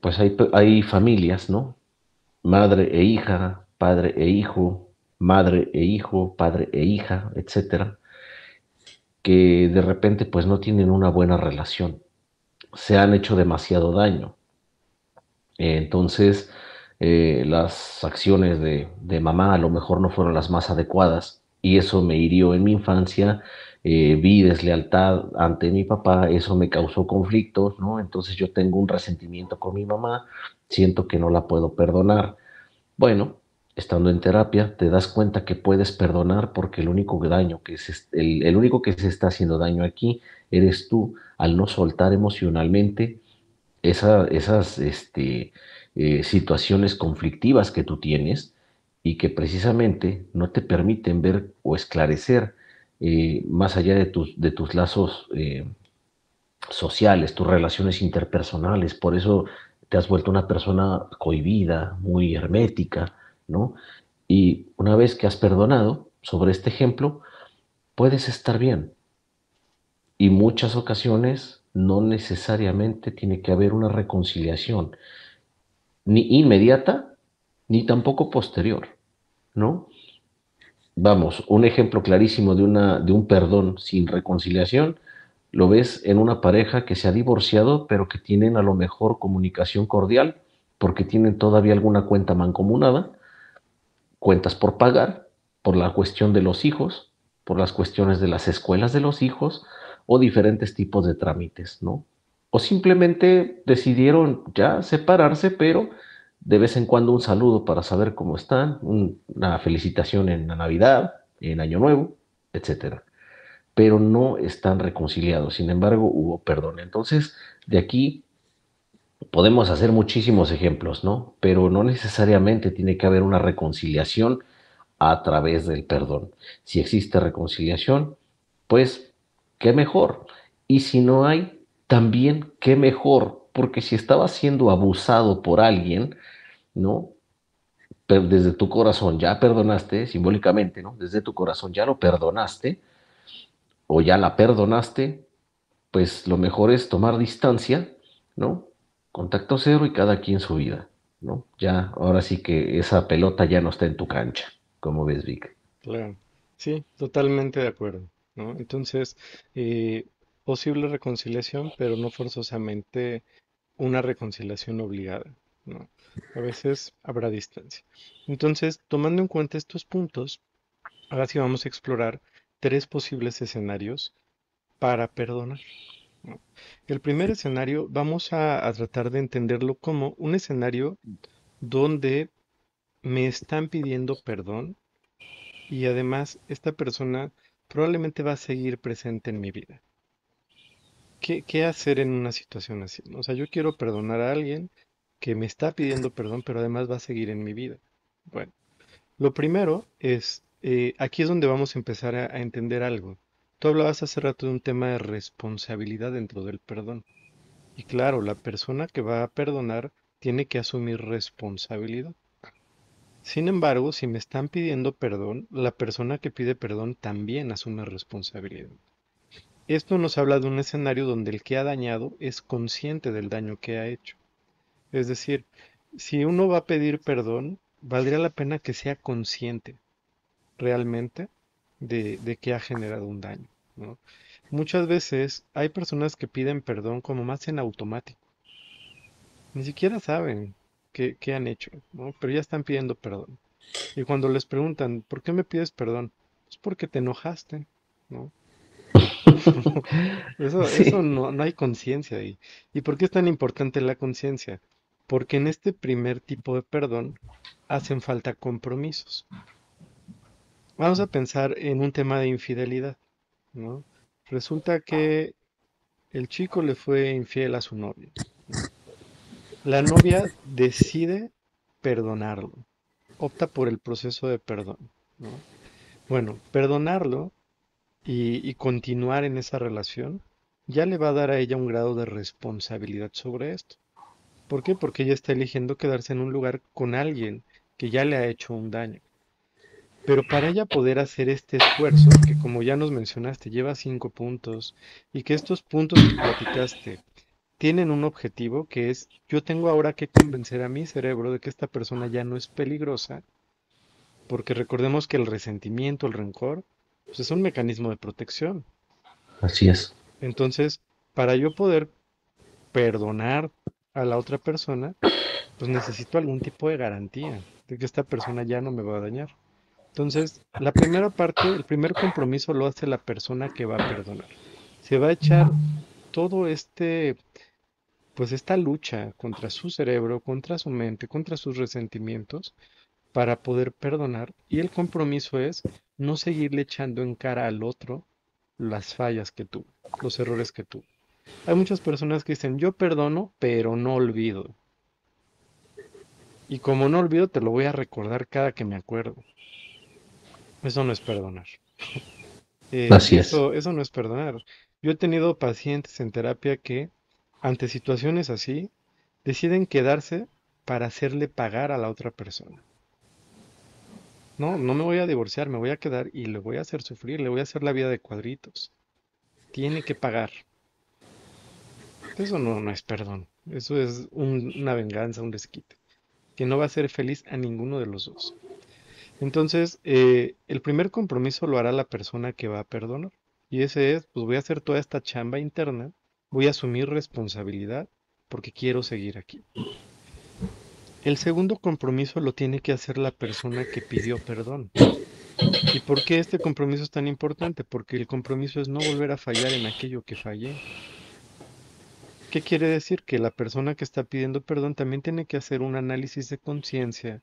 Pues hay familias, ¿no? Madre e hija, padre e hijo, madre e hijo, padre e hija, etcétera, que de repente pues no tienen una buena relación, se han hecho demasiado daño. Entonces, las acciones de mamá a lo mejor no fueron las más adecuadas y eso me hirió en mi infancia. Vi deslealtad ante mi papá, eso me causó conflictos, ¿no? Entonces yo tengo un resentimiento con mi mamá, siento que no la puedo perdonar. Bueno, estando en terapia, te das cuenta que puedes perdonar porque el único que se está haciendo daño aquí eres tú al no soltar emocionalmente esas situaciones conflictivas que tú tienes y que precisamente no te permiten ver o esclarecer más allá de tus lazos sociales, tus relaciones interpersonales. Por eso te has vuelto una persona cohibida, muy hermética, ¿no? Y una vez que has perdonado, sobre este ejemplo, puedes estar bien. Y muchas ocasiones no necesariamente tiene que haber una reconciliación, ni inmediata, ni tampoco posterior, ¿no? Vamos, un ejemplo clarísimo de un perdón sin reconciliación lo ves en una pareja que se ha divorciado, pero que tienen a lo mejor comunicación cordial, porque tienen todavía alguna cuenta mancomunada, cuentas por pagar, por la cuestión de los hijos, por las cuestiones de las escuelas de los hijos o diferentes tipos de trámites, ¿no? O simplemente decidieron ya separarse, pero de vez en cuando un saludo para saber cómo están, una felicitación en la Navidad, en Año Nuevo, etcétera. Pero no están reconciliados. Sin embargo, hubo perdón. Entonces, de aquí podemos hacer muchísimos ejemplos, ¿no? Pero no necesariamente tiene que haber una reconciliación a través del perdón. Si existe reconciliación, pues qué mejor. Y si no hay, también qué mejor, porque si estabas siendo abusado por alguien, ¿no? Pero desde tu corazón ya perdonaste, simbólicamente, ¿no? Desde tu corazón ya lo perdonaste o ya la perdonaste, pues lo mejor es tomar distancia, ¿no? Contacto cero y cada quien su vida, ¿no? Ya, ahora sí que esa pelota ya no está en tu cancha, como ves, Vic. Claro, sí, totalmente de acuerdo, ¿no? Entonces, eh, posible reconciliación, pero no forzosamente una reconciliación obligada, ¿no? A veces habrá distancia. Entonces, tomando en cuenta estos puntos, ahora sí vamos a explorar tres posibles escenarios para perdonar, ¿no? El primer escenario vamos a tratar de entenderlo como un escenario donde me están pidiendo perdón y además esta persona probablemente va a seguir presente en mi vida. ¿Qué hacer en una situación así? O sea, yo quiero perdonar a alguien que me está pidiendo perdón, pero además va a seguir en mi vida. Bueno, lo primero es, aquí es donde vamos a empezar a entender algo. Tú hablabas hace rato de un tema de responsabilidad dentro del perdón. Y claro, la persona que va a perdonar tiene que asumir responsabilidad. Sin embargo, si me están pidiendo perdón, la persona que pide perdón también asume responsabilidad. Esto nos habla de un escenario donde el que ha dañado es consciente del daño que ha hecho. Es decir, si uno va a pedir perdón, valdría la pena que sea consciente realmente de que ha generado un daño, ¿no? Muchas veces hay personas que piden perdón como más en automático. Ni siquiera saben qué han hecho, ¿no? Pero ya están pidiendo perdón. Y cuando les preguntan, ¿por qué me pides perdón? Es porque te enojaste, ¿no? Eso Sí, no hay conciencia ahí. ¿Y por qué es tan importante la conciencia? Porque en este primer tipo de perdón hacen falta compromisos. Vamos a pensar en un tema de infidelidad, ¿no? Resulta que el chico le fue infiel a su novia, ¿no? La novia decide perdonarlo, opta por el proceso de perdón, ¿no? Bueno, perdonarlo y continuar en esa relación, ya le va a dar a ella un grado de responsabilidad sobre esto. ¿Por qué? Porque ella está eligiendo quedarse en un lugar con alguien que ya le ha hecho un daño. Pero para ella poder hacer este esfuerzo, que como ya nos mencionaste, lleva 5 puntos, y que estos puntos que platicaste tienen un objetivo que es, yo tengo ahora que convencer a mi cerebro de que esta persona ya no es peligrosa, porque recordemos que el resentimiento, el rencor, pues es un mecanismo de protección. así es. Entonces, para yo poder perdonar a la otra persona, pues necesito algún tipo de garantía de que esta persona ya no me va a dañar. Entonces, la primera parte, el primer compromiso lo hace la persona que va a perdonar. Se va a echar todo pues esta lucha contra su cerebro, contra su mente, contra sus resentimientos, para poder perdonar. Y el compromiso es no seguirle echando en cara al otro las fallas que tuvo, los errores que tuvo. Hay muchas personas que dicen, yo perdono, pero no olvido. Y como no olvido, te lo voy a recordar cada que me acuerdo. Eso no es perdonar. Así es. Eso no es perdonar. Yo he tenido pacientes en terapia que, ante situaciones así, deciden quedarse para hacerle pagar a la otra persona. No, no me voy a divorciar, me voy a quedar y le voy a hacer sufrir, le voy a hacer la vida de cuadritos. Tiene que pagar. Eso no es perdón. Eso es una venganza, un desquite, que no va a hacer feliz a ninguno de los dos. Entonces, el primer compromiso lo hará la persona que va a perdonar. Y ese es, pues voy a hacer toda esta chamba interna, voy a asumir responsabilidad porque quiero seguir aquí. El segundo compromiso lo tiene que hacer la persona que pidió perdón. ¿Y por qué este compromiso es tan importante? Porque el compromiso es no volver a fallar en aquello que fallé. ¿Qué quiere decir? Que la persona que está pidiendo perdón también tiene que hacer un análisis de conciencia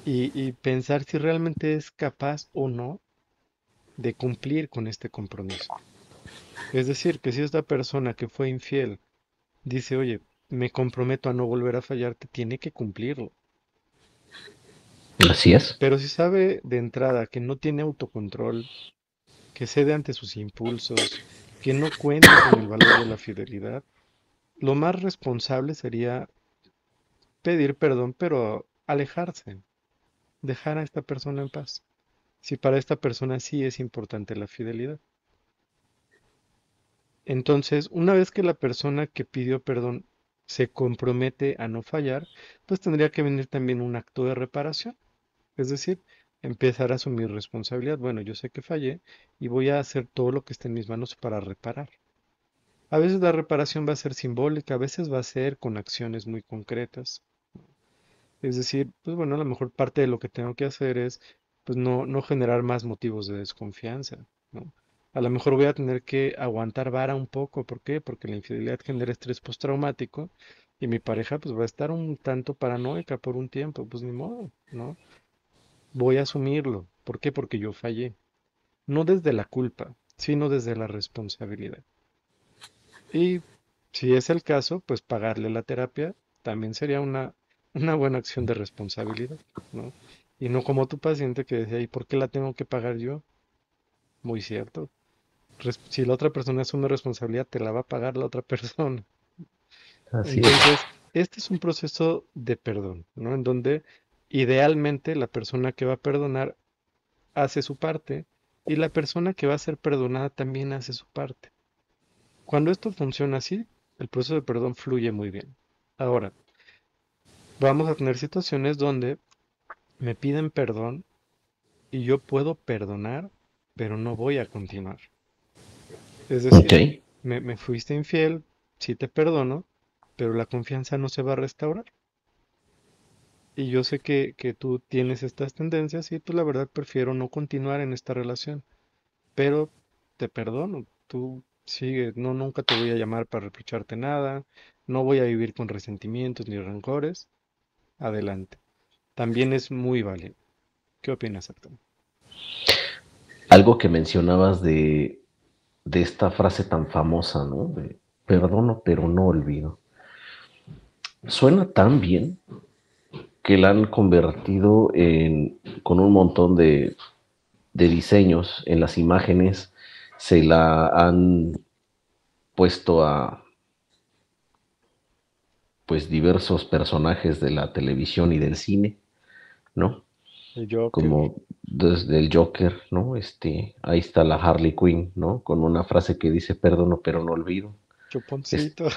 y pensar si realmente es capaz o no de cumplir con este compromiso. Es decir, que si esta persona que fue infiel dice, oye, me comprometo a no volver a fallarte, tiene que cumplirlo. Así es. Pero si sabe de entrada que no tiene autocontrol, que cede ante sus impulsos, que no cuenta con el valor de la fidelidad, lo más responsable sería pedir perdón, pero alejarse, dejar a esta persona en paz. Si para esta persona sí es importante la fidelidad. Entonces, una vez que la persona que pidió perdón se compromete a no fallar, pues tendría que venir también un acto de reparación. Es decir, empezar a asumir responsabilidad. Bueno, yo sé que fallé y voy a hacer todo lo que esté en mis manos para reparar. A veces la reparación va a ser simbólica, a veces va a ser con acciones muy concretas. Es decir, pues bueno, a lo mejor parte de lo que tengo que hacer es pues no generar más motivos de desconfianza, ¿no? A lo mejor voy a tener que aguantar vara un poco. ¿Por qué? Porque la infidelidad genera estrés postraumático y mi pareja pues va a estar un tanto paranoica por un tiempo. Pues ni modo, ¿no? Voy a asumirlo. ¿Por qué? Porque yo fallé. No desde la culpa, sino desde la responsabilidad. Y si es el caso, pues pagarle la terapia también sería una buena acción de responsabilidad, ¿no? Y no como tu paciente que decía, ¿y por qué la tengo que pagar yo? Muy cierto. Si la otra persona asume responsabilidad, te la va a pagar la otra persona. Así es. Entonces, este es un proceso de perdón, ¿no? En donde idealmente la persona que va a perdonar hace su parte y la persona que va a ser perdonada también hace su parte. Cuando esto funciona así, el proceso de perdón fluye muy bien. Ahora, vamos a tener situaciones donde me piden perdón y yo puedo perdonar, pero no voy a continuar. Es Ok. decir, me fuiste infiel, sí te perdono, pero la confianza no se va a restaurar. Y yo sé que tú tienes estas tendencias y pues la verdad prefiero no continuar en esta relación, pero te perdono, tú sigue, no, nunca te voy a llamar para reprocharte nada, no voy a vivir con resentimientos ni rencores, adelante. También es muy válido. ¿Qué opinas, Arturo? Algo que mencionabas de esta frase tan famosa, ¿no? De perdono, pero no olvido. Suena tan bien que la han convertido con un montón de diseños en las imágenes, se la han puesto a pues diversos personajes de la televisión y del cine, ¿no? El Joker, Como desde el Joker, ¿no? Ahí está la Harley Quinn, ¿no? Con una frase que dice perdono pero no olvido. Es- Chuponcito.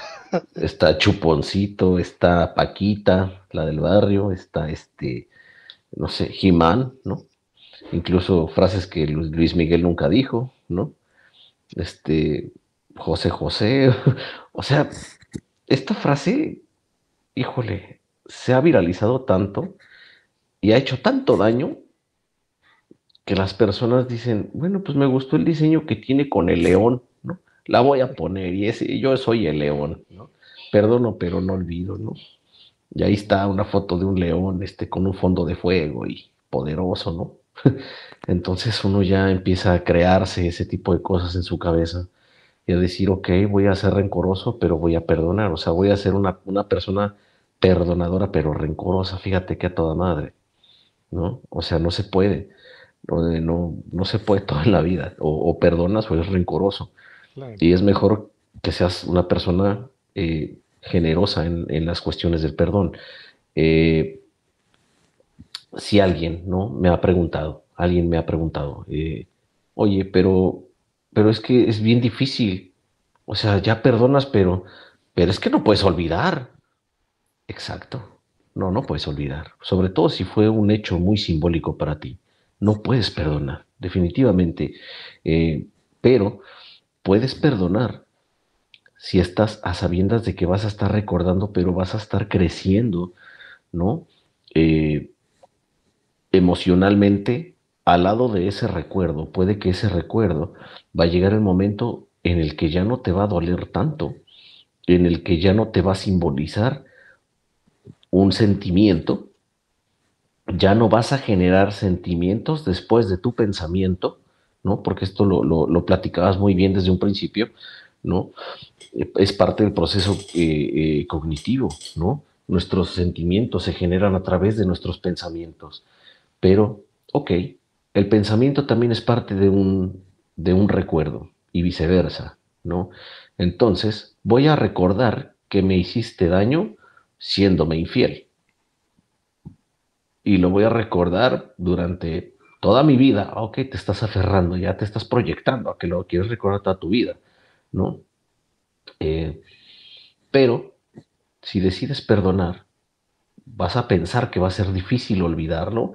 Está Chuponcito, está Paquita, la del barrio, está no sé, He-Man, ¿no? Incluso frases que Luis Miguel nunca dijo, ¿no? Este, José José, o sea, esta frase, híjole, se ha viralizado tanto y ha hecho tanto daño que las personas dicen, bueno, pues me gustó el diseño que tiene con el león, ¿no? La voy a poner y yo soy el león, ¿no? Perdono, pero no olvido, ¿no? Y ahí está una foto de un león, con un fondo de fuego y poderoso, ¿no? Entonces uno ya empieza a crearse ese tipo de cosas en su cabeza y a decir, ok, voy a ser rencoroso, pero voy a perdonar, o sea, voy a ser una persona perdonadora, pero rencorosa, fíjate que a toda madre, ¿no? O sea, no se puede, no se puede todo en la vida, o perdonas o eres rencoroso. claro. Y es mejor que seas una persona generosa en las cuestiones del perdón. Eh, si alguien, ¿no? Alguien me ha preguntado, oye, pero es que es bien difícil. O sea, ya perdonas, pero es que no puedes olvidar. Exacto. No, no puedes olvidar. Sobre todo si fue un hecho muy simbólico para ti. No puedes perdonar, definitivamente. Eh, pero puedes perdonar si estás a sabiendas de que vas a estar recordando, pero vas a estar creciendo, ¿no? Eh, emocionalmente al lado de ese recuerdo. Puede que ese recuerdo va a llegar el momento en el que ya no te va a doler tanto, en el que ya no te va a simbolizar un sentimiento, ya no vas a generar sentimientos después de tu pensamiento, ¿no? Porque esto lo platicabas muy bien desde un principio, ¿no? Es parte del proceso cognitivo, ¿no? Nuestros sentimientos se generan a través de nuestros pensamientos. Pero, ok, el pensamiento también es parte de un recuerdo y viceversa, ¿no? Entonces, voy a recordar que me hiciste daño siéndome infiel y lo voy a recordar durante toda mi vida. Ok, te estás aferrando, ya te estás proyectando a que lo quieres recordar toda tu vida, ¿no? Eh, pero si decides perdonar, vas a pensar que va a ser difícil olvidarlo.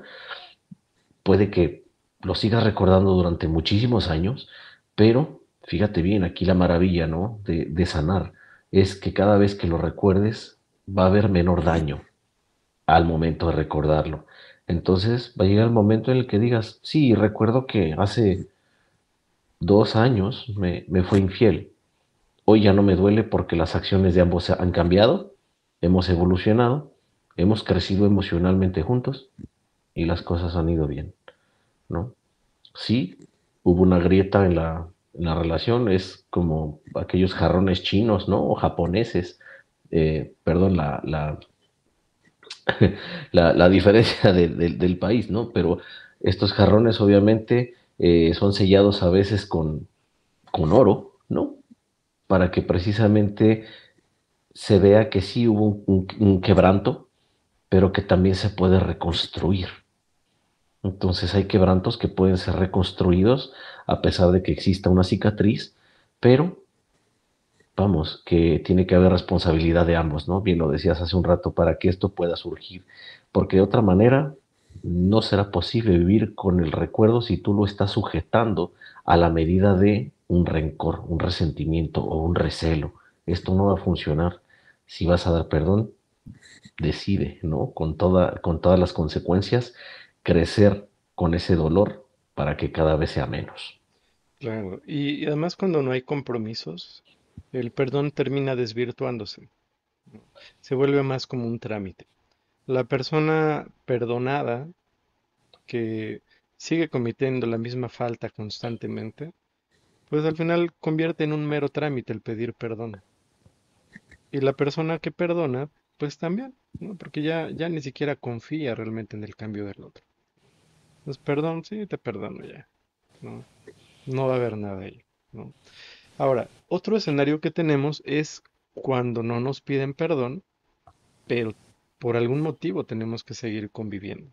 Puede que lo sigas recordando durante muchísimos años, pero fíjate bien, aquí la maravilla, ¿no? De sanar es que cada vez que lo recuerdes va a haber menor daño al momento de recordarlo. Entonces va a llegar el momento en el que digas, sí, recuerdo que hace 2 años me fue infiel. Hoy ya no me duele porque las acciones de ambos han cambiado, hemos evolucionado, hemos crecido emocionalmente juntos y las cosas han ido bien, ¿no? Sí, hubo una grieta en la relación, es como aquellos jarrones chinos, ¿no? O japoneses, perdón, la diferencia del país, ¿no? Pero estos jarrones obviamente son sellados a veces con oro, ¿no? Para que precisamente se vea que sí hubo un quebranto, pero que también se puede reconstruir. Entonces hay quebrantos que pueden ser reconstruidos a pesar de que exista una cicatriz, pero vamos, que tiene que haber responsabilidad de ambos, ¿no? Bien lo decías hace un rato, para que esto pueda surgir, porque de otra manera no será posible vivir con el recuerdo si tú lo estás sujetando a la medida de un rencor, un resentimiento o un recelo. Esto no va a funcionar. Si vas a dar perdón, decide, ¿no? Con todas las consecuencias, crecer con ese dolor para que cada vez sea menos. Claro, y además cuando no hay compromisos, el perdón termina desvirtuándose, ¿no? Se vuelve más como un trámite. La persona perdonada que sigue cometiendo la misma falta constantemente, pues al final convierte en un mero trámite el pedir perdón. Y la persona que perdona, pues también, ¿no? Porque ya ni siquiera confía realmente en el cambio del otro. Pues perdón, sí, te perdono ya, ¿no? No va a haber nada ahí, ¿no? Ahora, otro escenario que tenemos es cuando no nos piden perdón, pero por algún motivo tenemos que seguir conviviendo.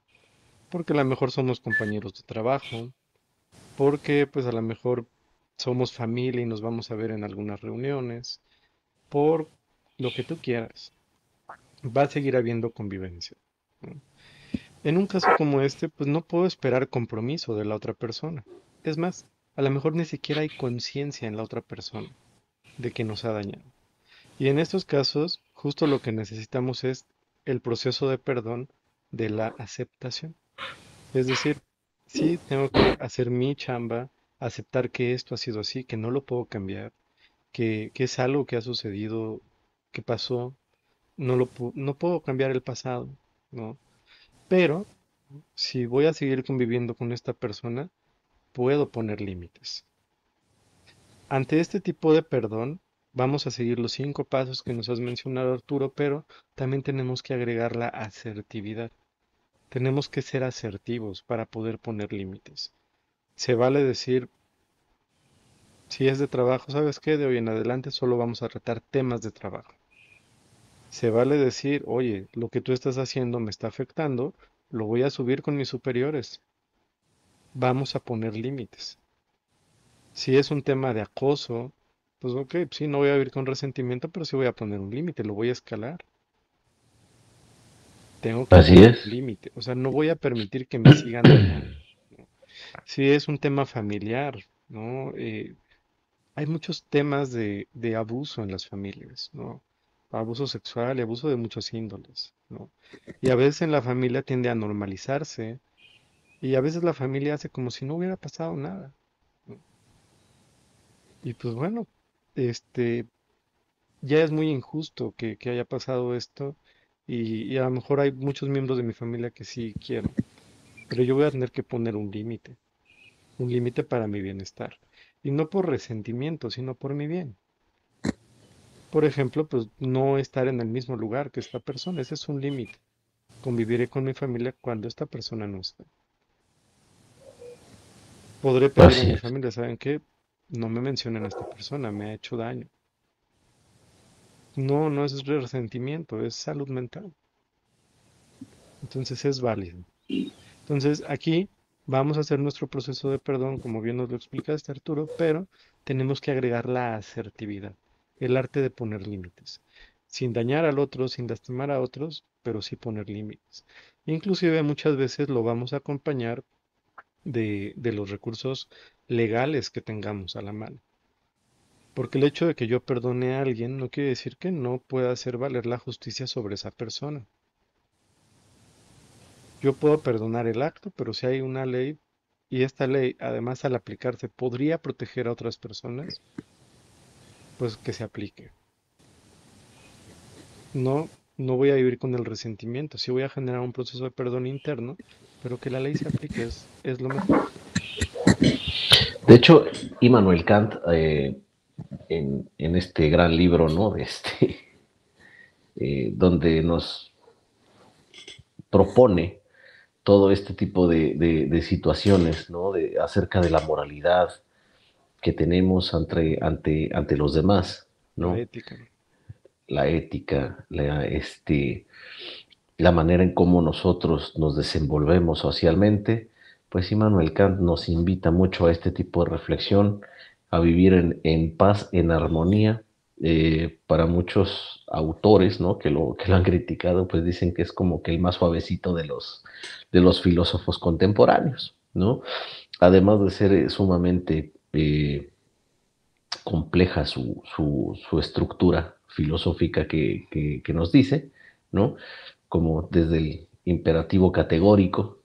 Porque a lo mejor somos compañeros de trabajo, porque pues a lo mejor somos familia y nos vamos a ver en algunas reuniones, por lo que tú quieras, va a seguir habiendo convivencia, ¿no? En un caso como este, pues no puedo esperar compromiso de la otra persona. Es más, a lo mejor ni siquiera hay conciencia en la otra persona de que nos ha dañado. Y en estos casos, justo lo que necesitamos es el proceso de perdón de la aceptación. Es decir, sí tengo que hacer mi chamba, aceptar que esto ha sido así, que no lo puedo cambiar, que es algo que ha sucedido, que pasó, no puedo cambiar el pasado, ¿no? Pero si voy a seguir conviviendo con esta persona, puedo poner límites. Ante este tipo de perdón, vamos a seguir los 5 pasos que nos has mencionado, Arturo, pero también tenemos que agregar la asertividad. Tenemos que ser asertivos para poder poner límites. Se vale decir, Si es de trabajo, ¿sabes qué? De hoy en adelante solo vamos a tratar temas de trabajo. Se vale decir, oye, lo que tú estás haciendo me está afectando, lo voy a subir con mis superiores. Vamos a poner límites. Si es un tema de acoso, pues ok, sí, no voy a vivir con resentimiento, pero sí voy a poner un límite, lo voy a escalar. Tengo que Así poner un es. límite. O sea, no voy a permitir que me sigan dañando. Si es un tema familiar, ¿no? Hay muchos temas de abuso en las familias, ¿no? Abuso sexual y abuso de muchos índoles, ¿no? Y a veces en la familia tiende a normalizarse y a veces la familia hace como si no hubiera pasado nada, ¿no? Y pues bueno, este, ya es muy injusto que haya pasado esto y a lo mejor hay muchos miembros de mi familia que sí quiero, pero yo voy a tener que poner un límite para mi bienestar. Y no por resentimiento, sino por mi bien. Por ejemplo, pues no estar en el mismo lugar que esta persona, ese es un límite. Conviviré con mi familia cuando esta persona no esté. Podré pedir a Así mi es. familia, ¿saben qué? No me mencionen a esta persona, me ha hecho daño. No, no es resentimiento, es salud mental. Entonces es válido. Entonces aquí vamos a hacer nuestro proceso de perdón, como bien nos lo explicaste, Arturo, pero tenemos que agregar la asertividad, el arte de poner límites, sin dañar al otro, sin lastimar a otros, pero sí poner límites. Inclusive muchas veces lo vamos a acompañar de los recursos legales que tengamos a la mano. Porque el hecho de que yo perdone a alguien no quiere decir que no pueda hacer valer la justicia sobre esa persona. Yo puedo perdonar el acto, pero si hay una ley y esta ley, además al aplicarse, podría proteger a otras personas, pues que se aplique. No, no voy a vivir con el resentimiento, sí voy a generar un proceso de perdón interno, pero que la ley se aplique es lo mejor. De hecho, Immanuel Kant, en este gran libro, ¿no? Donde nos propone todo este tipo de situaciones, ¿no? Acerca de la moralidad que tenemos ante los demás, La ¿no? ética, ¿no? La ética, la manera en cómo nosotros nos desenvolvemos socialmente, pues Immanuel Kant nos invita mucho a este tipo de reflexión, a vivir en paz, en armonía. Para muchos autores, ¿no? Que lo han criticado, pues dicen que es como que el más suavecito de los filósofos contemporáneos, ¿no? Además de ser sumamente compleja su estructura filosófica que nos dice, ¿no? Como desde el imperativo categórico,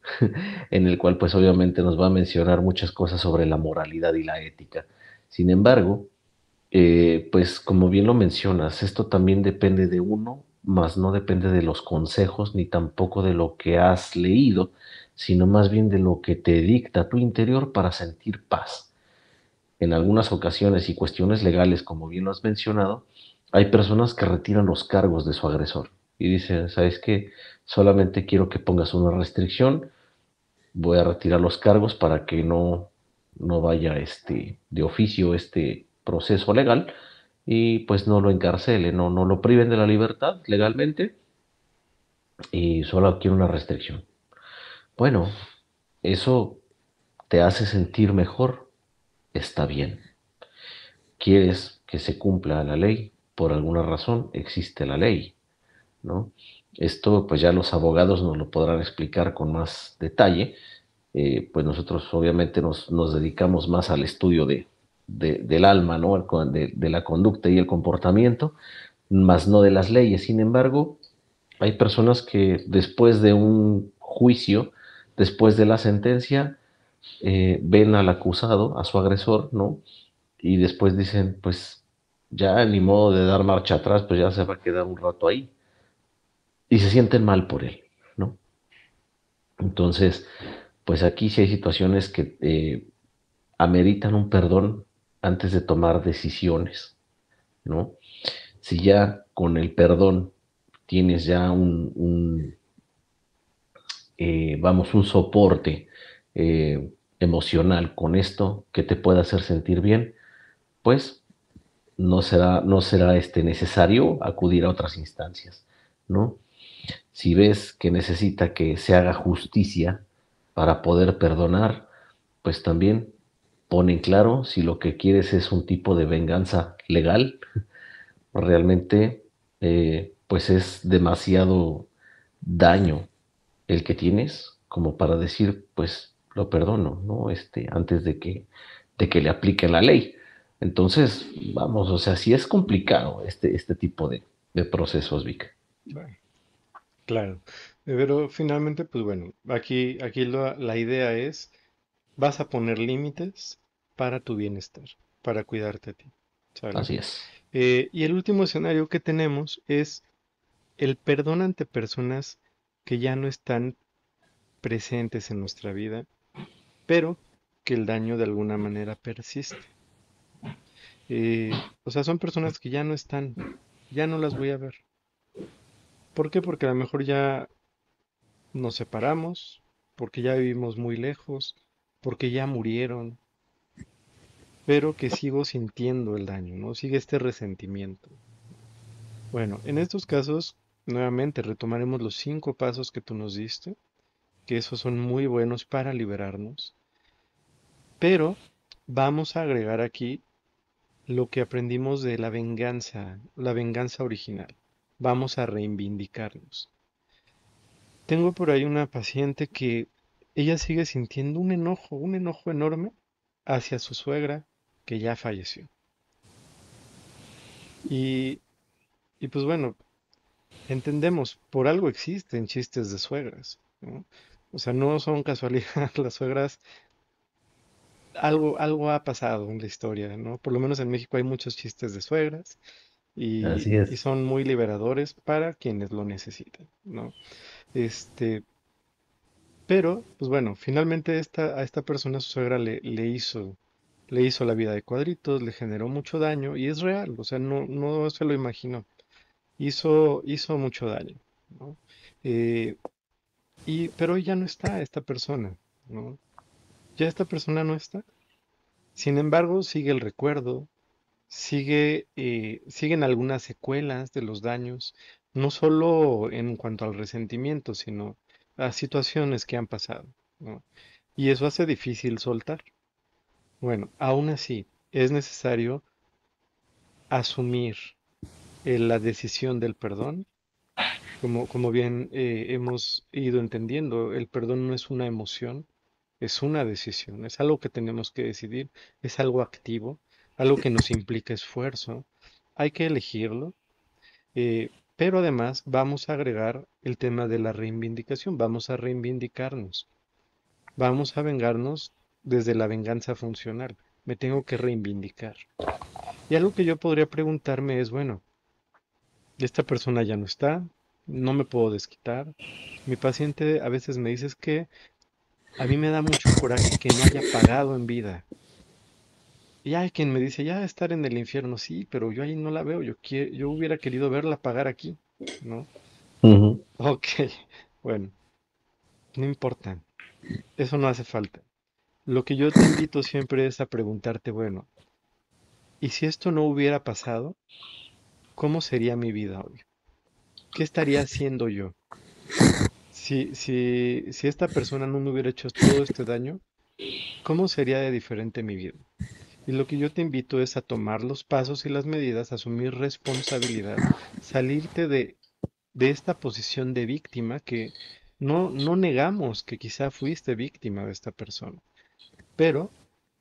en el cual pues obviamente nos va a mencionar muchas cosas sobre la moralidad y la ética. Sin embargo, pues como bien lo mencionas, esto también depende de uno, más no depende de los consejos ni tampoco de lo que has leído, sino más bien de lo que te dicta tu interior para sentir paz. En algunas ocasiones y cuestiones legales, como bien lo has mencionado, hay personas que retiran los cargos de su agresor y dicen, ¿sabes qué? Solamente quiero que pongas una restricción, voy a retirar los cargos para que no vaya de oficio este proceso legal y pues no lo encarcelen, no lo priven de la libertad legalmente y solo quiero una restricción. Bueno, eso te hace sentir mejor, está bien. Quieres que se cumpla la ley, por alguna razón existe la ley, ¿no? Esto pues ya los abogados nos lo podrán explicar con más detalle, pues nosotros obviamente nos dedicamos más al estudio del alma, ¿no? De la conducta y el comportamiento, más no de las leyes. Sin embargo, hay personas que después de un juicio, después de la sentencia, ven al acusado, a su agresor, ¿no? Y después dicen, pues ya ni modo de dar marcha atrás, pues ya se va a quedar un rato ahí. Y se sienten mal por él, ¿no? Entonces, pues aquí sí hay situaciones que ameritan un perdón antes de tomar decisiones, ¿no? Si ya con el perdón tienes ya vamos, un soporte emocional con esto que te pueda hacer sentir bien, pues no será necesario acudir a otras instancias, ¿no? Si ves que necesita que se haga justicia para poder perdonar, pues también pon en claro si lo que quieres es un tipo de venganza legal, realmente pues es demasiado daño el que tienes como para decir pues lo perdono, ¿no? Antes de que le aplique la ley. Entonces, vamos, o sea, sí es complicado este tipo de procesos, Vic. Bueno, claro. Pero finalmente, pues bueno, aquí la idea es, vas a poner límites para tu bienestar, para cuidarte a ti, ¿sale? Así es. Y el último escenario que tenemos es el perdón ante personas que ya no están presentes en nuestra vida, pero que el daño de alguna manera persiste. O sea, son personas que ya no están, ya no las voy a ver. ¿Por qué? Porque a lo mejor ya nos separamos, porque ya vivimos muy lejos, porque ya murieron, pero que sigo sintiendo el daño, ¿no? Sigue este resentimiento. Bueno, en estos casos, nuevamente retomaremos los 5 pasos que tú nos diste, que esos son muy buenos para liberarnos, pero vamos a agregar aquí lo que aprendimos de la venganza original. Vamos a reivindicarnos. Tengo por ahí una paciente que ella sigue sintiendo un enojo enorme hacia su suegra que ya falleció. Y, y pues bueno, entendemos, por algo existen chistes de suegras, ¿no? O sea, no son casualidad, las suegras, algo ha pasado en la historia, ¿no? Por lo menos en México hay muchos chistes de suegras Así y es. son muy liberadores para quienes lo necesitan, ¿no? Este, pero, pues bueno, finalmente a esta persona, su suegra, le hizo la vida de cuadritos, le generó mucho daño y es real, o sea, no se lo imaginó. Hizo mucho daño, ¿no? Eh, pero ya no está esta persona, ¿no? Ya esta persona no está. Sin embargo, sigue el recuerdo, siguen algunas secuelas de los daños, no solo en cuanto al resentimiento, sino a situaciones que han pasado, ¿no? Y eso hace difícil soltar. Bueno, aún así, es necesario asumir la decisión del perdón. Como bien hemos ido entendiendo, el perdón no es una emoción, es una decisión, es algo que tenemos que decidir, es algo activo, algo que nos implica esfuerzo. Hay que elegirlo, pero además vamos a agregar el tema de la reivindicación, vamos a reivindicarnos, vamos a vengarnos desde la venganza funcional. Me tengo que reivindicar. Y algo que yo podría preguntarme es, bueno, esta persona ya no está, no me puedo desquitar. Mi paciente a veces me dice es que a mí me da mucho coraje que no haya pagado en vida. Y hay quien me dice, ya estar en el infierno, sí, pero yo ahí no la veo, yo hubiera querido verla pagar aquí, ¿no? Ujú. Ok, bueno, no importa, eso no hace falta. Lo que yo te invito siempre es a preguntarte, bueno, ¿y si esto no hubiera pasado, cómo sería mi vida hoy? ¿Qué estaría haciendo yo? Si esta persona no me hubiera hecho todo este daño, ¿cómo sería de diferente mi vida? Y lo que yo te invito es a tomar los pasos y las medidas, asumir responsabilidad, salirte de esta posición de víctima que no negamos que quizá fuiste víctima de esta persona, pero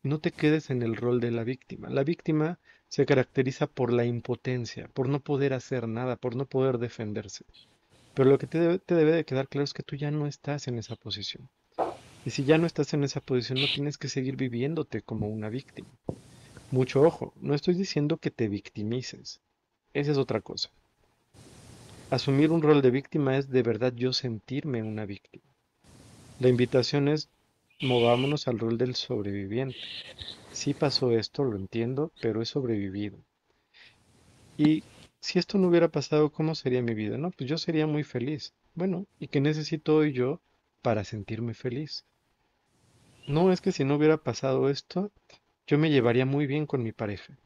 no te quedes en el rol de la víctima. La víctima se caracteriza por la impotencia, por no poder hacer nada, por no poder defenderse. Pero lo que te debe de quedar claro es que tú ya no estás en esa posición. Y si ya no estás en esa posición, no tienes que seguir viviéndote como una víctima. Mucho ojo, no estoy diciendo que te victimices. Esa es otra cosa. Asumir un rol de víctima es de verdad yo sentirme una víctima. La invitación es movámonos al rol del sobreviviente. Sí pasó esto, lo entiendo, pero he sobrevivido. Y si esto no hubiera pasado, ¿cómo sería mi vida? No, pues yo sería muy feliz. Bueno, ¿y qué necesito hoy yo para sentirme feliz? No, es que si no hubiera pasado esto, yo me llevaría muy bien con mi pareja.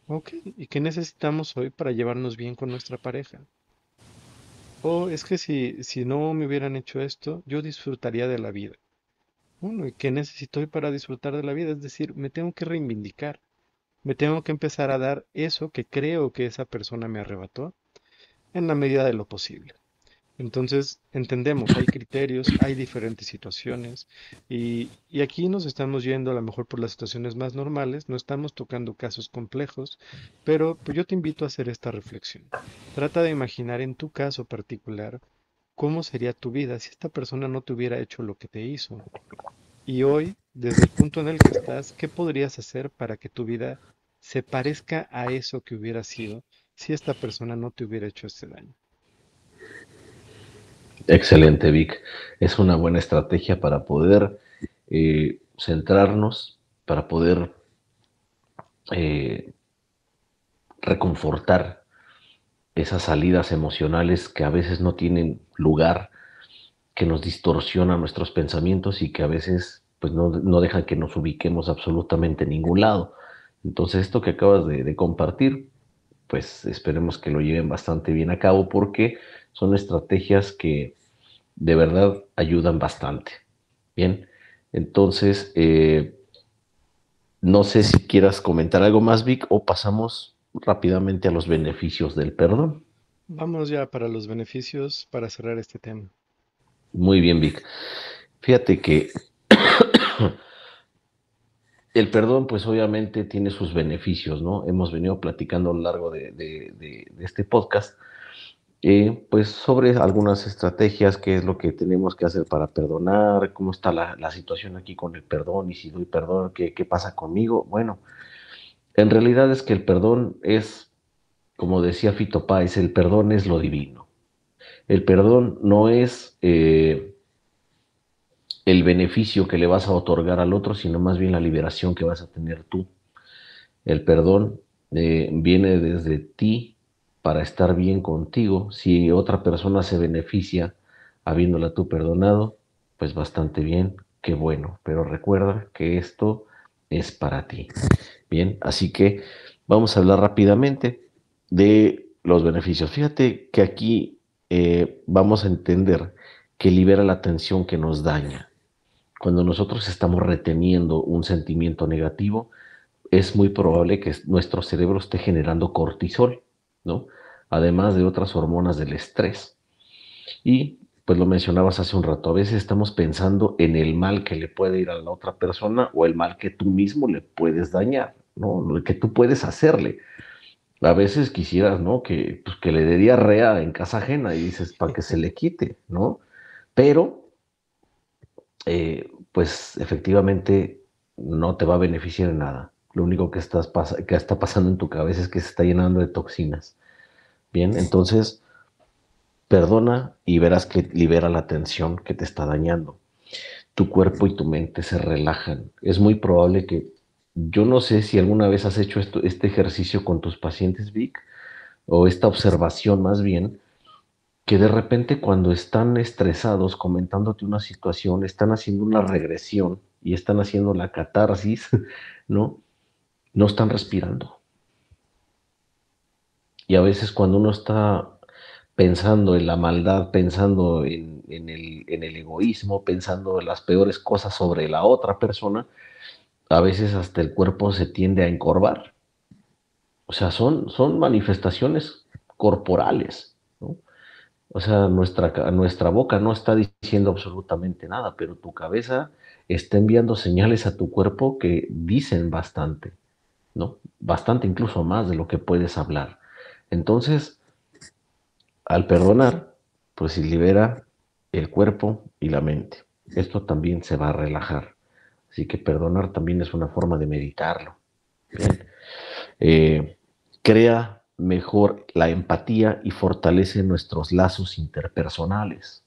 Ok, ¿y qué necesitamos hoy para llevarnos bien con nuestra pareja? O es que si no me hubieran hecho esto, yo disfrutaría de la vida. Bueno, ¿y qué necesito hoy para disfrutar de la vida? Es decir, me tengo que reivindicar, me tengo que empezar a dar eso que creo que esa persona me arrebató en la medida de lo posible. Entonces, entendemos, hay criterios, hay diferentes situaciones y aquí nos estamos yendo a lo mejor por las situaciones más normales, no estamos tocando casos complejos, pero pues yo te invito a hacer esta reflexión. Trata de imaginar en tu caso particular cómo sería tu vida si esta persona no te hubiera hecho lo que te hizo. Y hoy, desde el punto en el que estás, ¿qué podrías hacer para que tu vida se parezca a eso que hubiera sido si esta persona no te hubiera hecho este daño? Excelente, Vic. Es una buena estrategia para poder centrarnos, para poder eh, reconfortar esas salidas emocionales que a veces no tienen lugar, que nos distorsionan nuestros pensamientos y que a veces pues no dejan que nos ubiquemos absolutamente en ningún lado. Entonces esto que acabas de compartir, pues esperemos que lo lleven bastante bien a cabo porque son estrategias que de verdad ayudan bastante. Bien, entonces no sé si quieras comentar algo más, Vic, o pasamos rápidamente a los beneficios del perdón. Vamos ya para los beneficios para cerrar este tema. Muy bien, Vic. Fíjate que el perdón, pues obviamente tiene sus beneficios, ¿no? Hemos venido platicando a lo largo de este podcast, pues sobre algunas estrategias, qué es lo que tenemos que hacer para perdonar, cómo está la situación aquí con el perdón y si doy perdón, qué pasa conmigo. Bueno, en realidad es que el perdón es, como decía Fito Páez, el perdón es lo divino. El perdón no es el beneficio que le vas a otorgar al otro, sino más bien la liberación que vas a tener tú. El perdón viene desde ti para estar bien contigo. Si otra persona se beneficia habiéndola tú perdonado, pues bastante bien, qué bueno. Pero recuerda que esto es para ti. Bien, así que vamos a hablar rápidamente de los beneficios. Fíjate que aquí vamos a entender que libera la tensión que nos daña. Cuando nosotros estamos reteniendo un sentimiento negativo, es muy probable que nuestro cerebro esté generando cortisol, ¿no? Además de otras hormonas del estrés. Y pues lo mencionabas hace un rato, a veces estamos pensando en el mal que le puede ir a la otra persona o el mal que tú mismo le puedes dañar, ¿no? Lo que tú puedes hacerle. A veces quisieras, ¿no? Pues, que le dé diarrea en casa ajena y dices, para que se le quite, ¿no? Pero, pues efectivamente no te va a beneficiar en nada. Lo único que está pasando en tu cabeza es que se está llenando de toxinas. Bien, entonces perdona y verás que libera la tensión que te está dañando. Tu cuerpo y tu mente se relajan. Es muy probable que, yo no sé si alguna vez has hecho este ejercicio con tus pacientes, Vic, o esta observación más bien, que de repente cuando están estresados comentándote una situación, están haciendo una regresión y están haciendo la catarsis, ¿no? No están respirando. Y a veces cuando uno está pensando en la maldad, pensando en el egoísmo, pensando en las peores cosas sobre la otra persona, a veces hasta el cuerpo se tiende a encorvar. O sea, son manifestaciones corporales, ¿no? O sea, nuestra boca no está diciendo absolutamente nada, pero tu cabeza está enviando señales a tu cuerpo que dicen bastante, ¿no? Bastante incluso más de lo que puedes hablar. Entonces, al perdonar, pues se libera el cuerpo y la mente. Esto también se va a relajar. Así que perdonar también es una forma de meditarlo. Bien. Eh, Crea mejor la empatía y fortalece nuestros lazos interpersonales.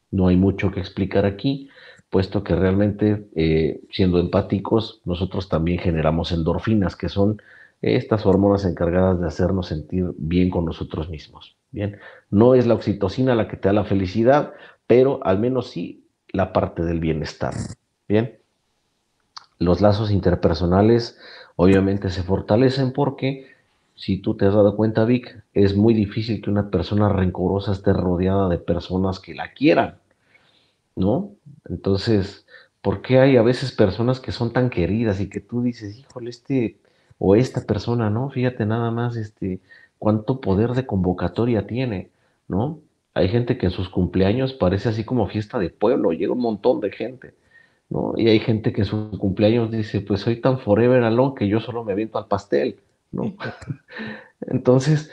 No hay mucho que explicar aquí, puesto que realmente siendo empáticos, nosotros también generamos endorfinas, que son estas hormonas encargadas de hacernos sentir bien con nosotros mismos. Bien, no es la oxitocina la que te da la felicidad, pero al menos sí la parte del bienestar. Bien, los lazos interpersonales obviamente se fortalecen porque si tú te has dado cuenta, Vic, es muy difícil que una persona rencorosa esté rodeada de personas que la quieran, ¿no? Entonces, ¿por qué hay a veces personas que son tan queridas y que tú dices, híjole, o esta persona, ¿no? Fíjate nada más, cuánto poder de convocatoria tiene, ¿no? Hay gente que en sus cumpleaños parece así como fiesta de pueblo, llega un montón de gente, ¿no? Y hay gente que en su cumpleaños dice, pues soy tan forever alone que yo solo me aviento al pastel, ¿no? Entonces,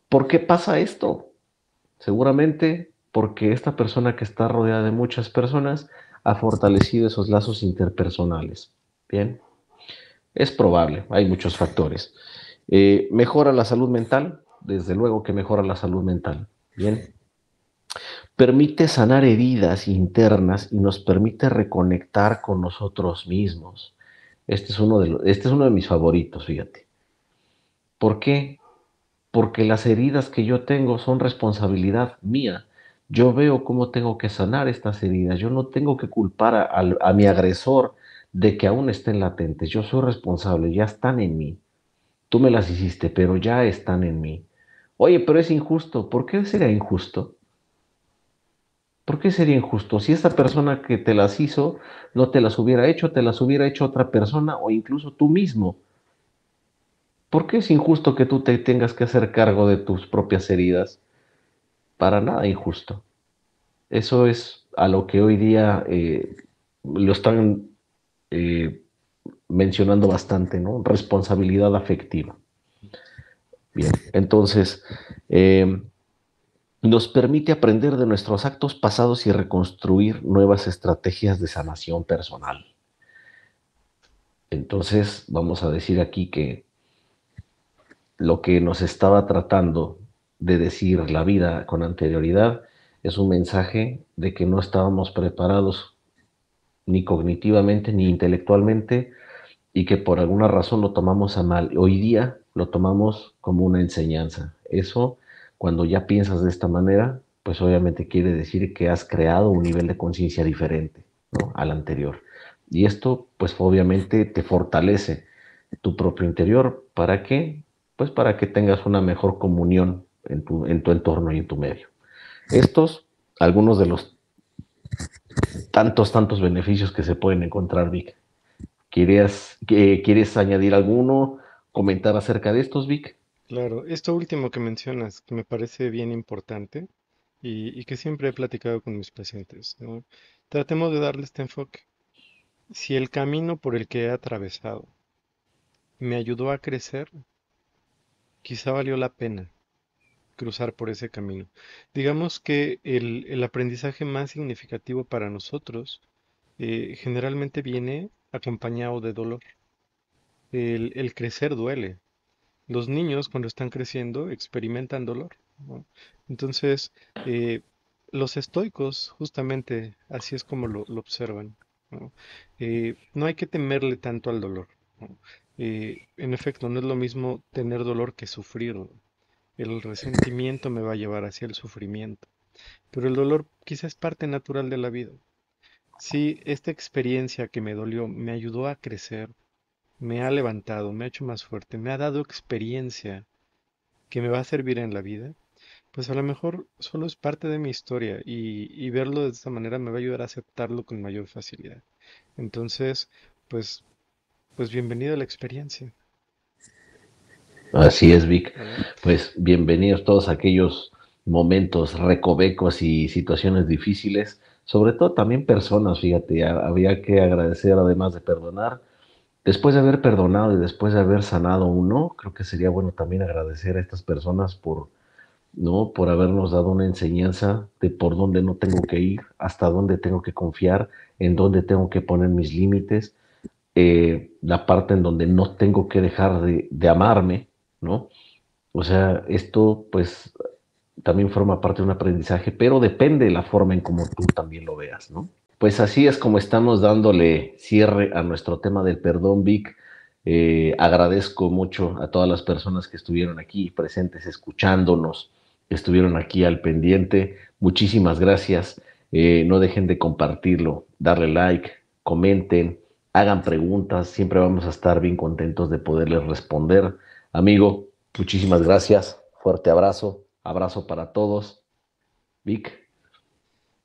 ¿por qué pasa esto? Seguramente porque esta persona que está rodeada de muchas personas ha fortalecido esos lazos interpersonales. Bien, es probable, hay muchos factores. ¿Mejora la salud mental? Desde luego que mejora la salud mental. Bien, permite sanar heridas internas y nos permite reconectar con nosotros mismos. Este es uno de mis favoritos, fíjate. ¿Por qué? Porque las heridas que yo tengo son responsabilidad mía. Yo veo cómo tengo que sanar estas heridas. Yo no tengo que culpar a mi agresor de que aún estén latentes. Yo soy responsable, ya están en mí. Tú me las hiciste, pero ya están en mí. Oye, pero es injusto. ¿Por qué sería injusto? ¿Por qué sería injusto? Si esta persona que te las hizo no te las hubiera hecho otra persona o incluso tú mismo. ¿Por qué es injusto que tú te tengas que hacer cargo de tus propias heridas? Para nada injusto. Eso es a lo que hoy día lo están eh, mencionando bastante, ¿no? Responsabilidad afectiva. Bien, entonces nos permite aprender de nuestros actos pasados y reconstruir nuevas estrategias de sanación personal. Entonces, vamos a decir aquí que lo que nos estaba tratando de decir la vida con anterioridad es un mensaje de que no estábamos preparados ni cognitivamente ni intelectualmente y que por alguna razón lo tomamos a mal. Hoy día lo tomamos como una enseñanza. Eso, cuando ya piensas de esta manera, pues obviamente quiere decir que has creado un nivel de conciencia diferente, ¿no? Al anterior. Y esto, pues obviamente te fortalece tu propio interior. ¿Para qué? Pues para que tengas una mejor comunión en tu entorno y en tu medio. Estos, algunos de los tantos beneficios que se pueden encontrar, Vic. ¿Quieres añadir alguno, comentar acerca de estos, Vic? Claro, esto último que mencionas, que me parece bien importante y que siempre he platicado con mis pacientes, ¿no? Tratemos de darle este enfoque. Si el camino por el que he atravesado me ayudó a crecer, quizá valió la pena cruzar por ese camino. Digamos que el aprendizaje más significativo para nosotros generalmente viene acompañado de dolor. El crecer duele. Los niños cuando están creciendo experimentan dolor, ¿no? Entonces, eh, los estoicos justamente así es como lo observan, ¿no? No hay que temerle tanto al dolor, ¿no? En efecto, no es lo mismo tener dolor que sufrirlo. El resentimiento me va a llevar hacia el sufrimiento, pero el dolor quizás es parte natural de la vida. Si esta experiencia que me dolió me ayudó a crecer, me ha levantado, me ha hecho más fuerte, me ha dado experiencia que me va a servir en la vida, pues a lo mejor solo es parte de mi historia y verlo de esta manera me va a ayudar a aceptarlo con mayor facilidad. Entonces, pues, pues bienvenido a la experiencia, Así es, Vic. ¿verdad? Pues bienvenidos todos aquellos momentos recovecos y situaciones difíciles, sobre todo también personas, fíjate, había que agradecer además de perdonar. Después de haber perdonado y después de haber sanado uno, creo que sería bueno también agradecer a estas personas ¿no? Por habernos dado una enseñanza de por dónde no tengo que ir, hasta dónde tengo que confiar, en dónde tengo que poner mis límites, la parte en donde no tengo que dejar de amarme, ¿no? O sea, esto pues también forma parte de un aprendizaje, pero depende de la forma en cómo tú también lo veas, ¿no? Pues así es como estamos dándole cierre a nuestro tema del perdón, Vic. Agradezco mucho a todas las personas que estuvieron aquí presentes, escuchándonos, que estuvieron aquí al pendiente. Muchísimas gracias. No dejen de compartirlo, darle like, comenten, hagan preguntas. Siempre vamos a estar bien contentos de poderles responder. Amigo, Muchísimas gracias. Fuerte abrazo. Abrazo para todos. Vic.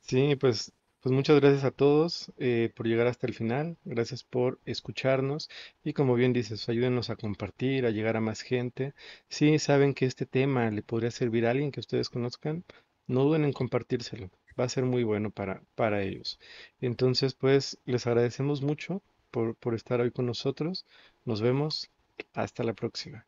Sí, pues muchas gracias a todos por llegar hasta el final. Gracias por escucharnos. Y como bien dices, ayúdenos a compartir, a llegar a más gente. Si saben que este tema le podría servir a alguien que ustedes conozcan, no duden en compartírselo. Va a ser muy bueno para ellos. Entonces, pues les agradecemos mucho por estar hoy con nosotros. Nos vemos. Hasta la próxima.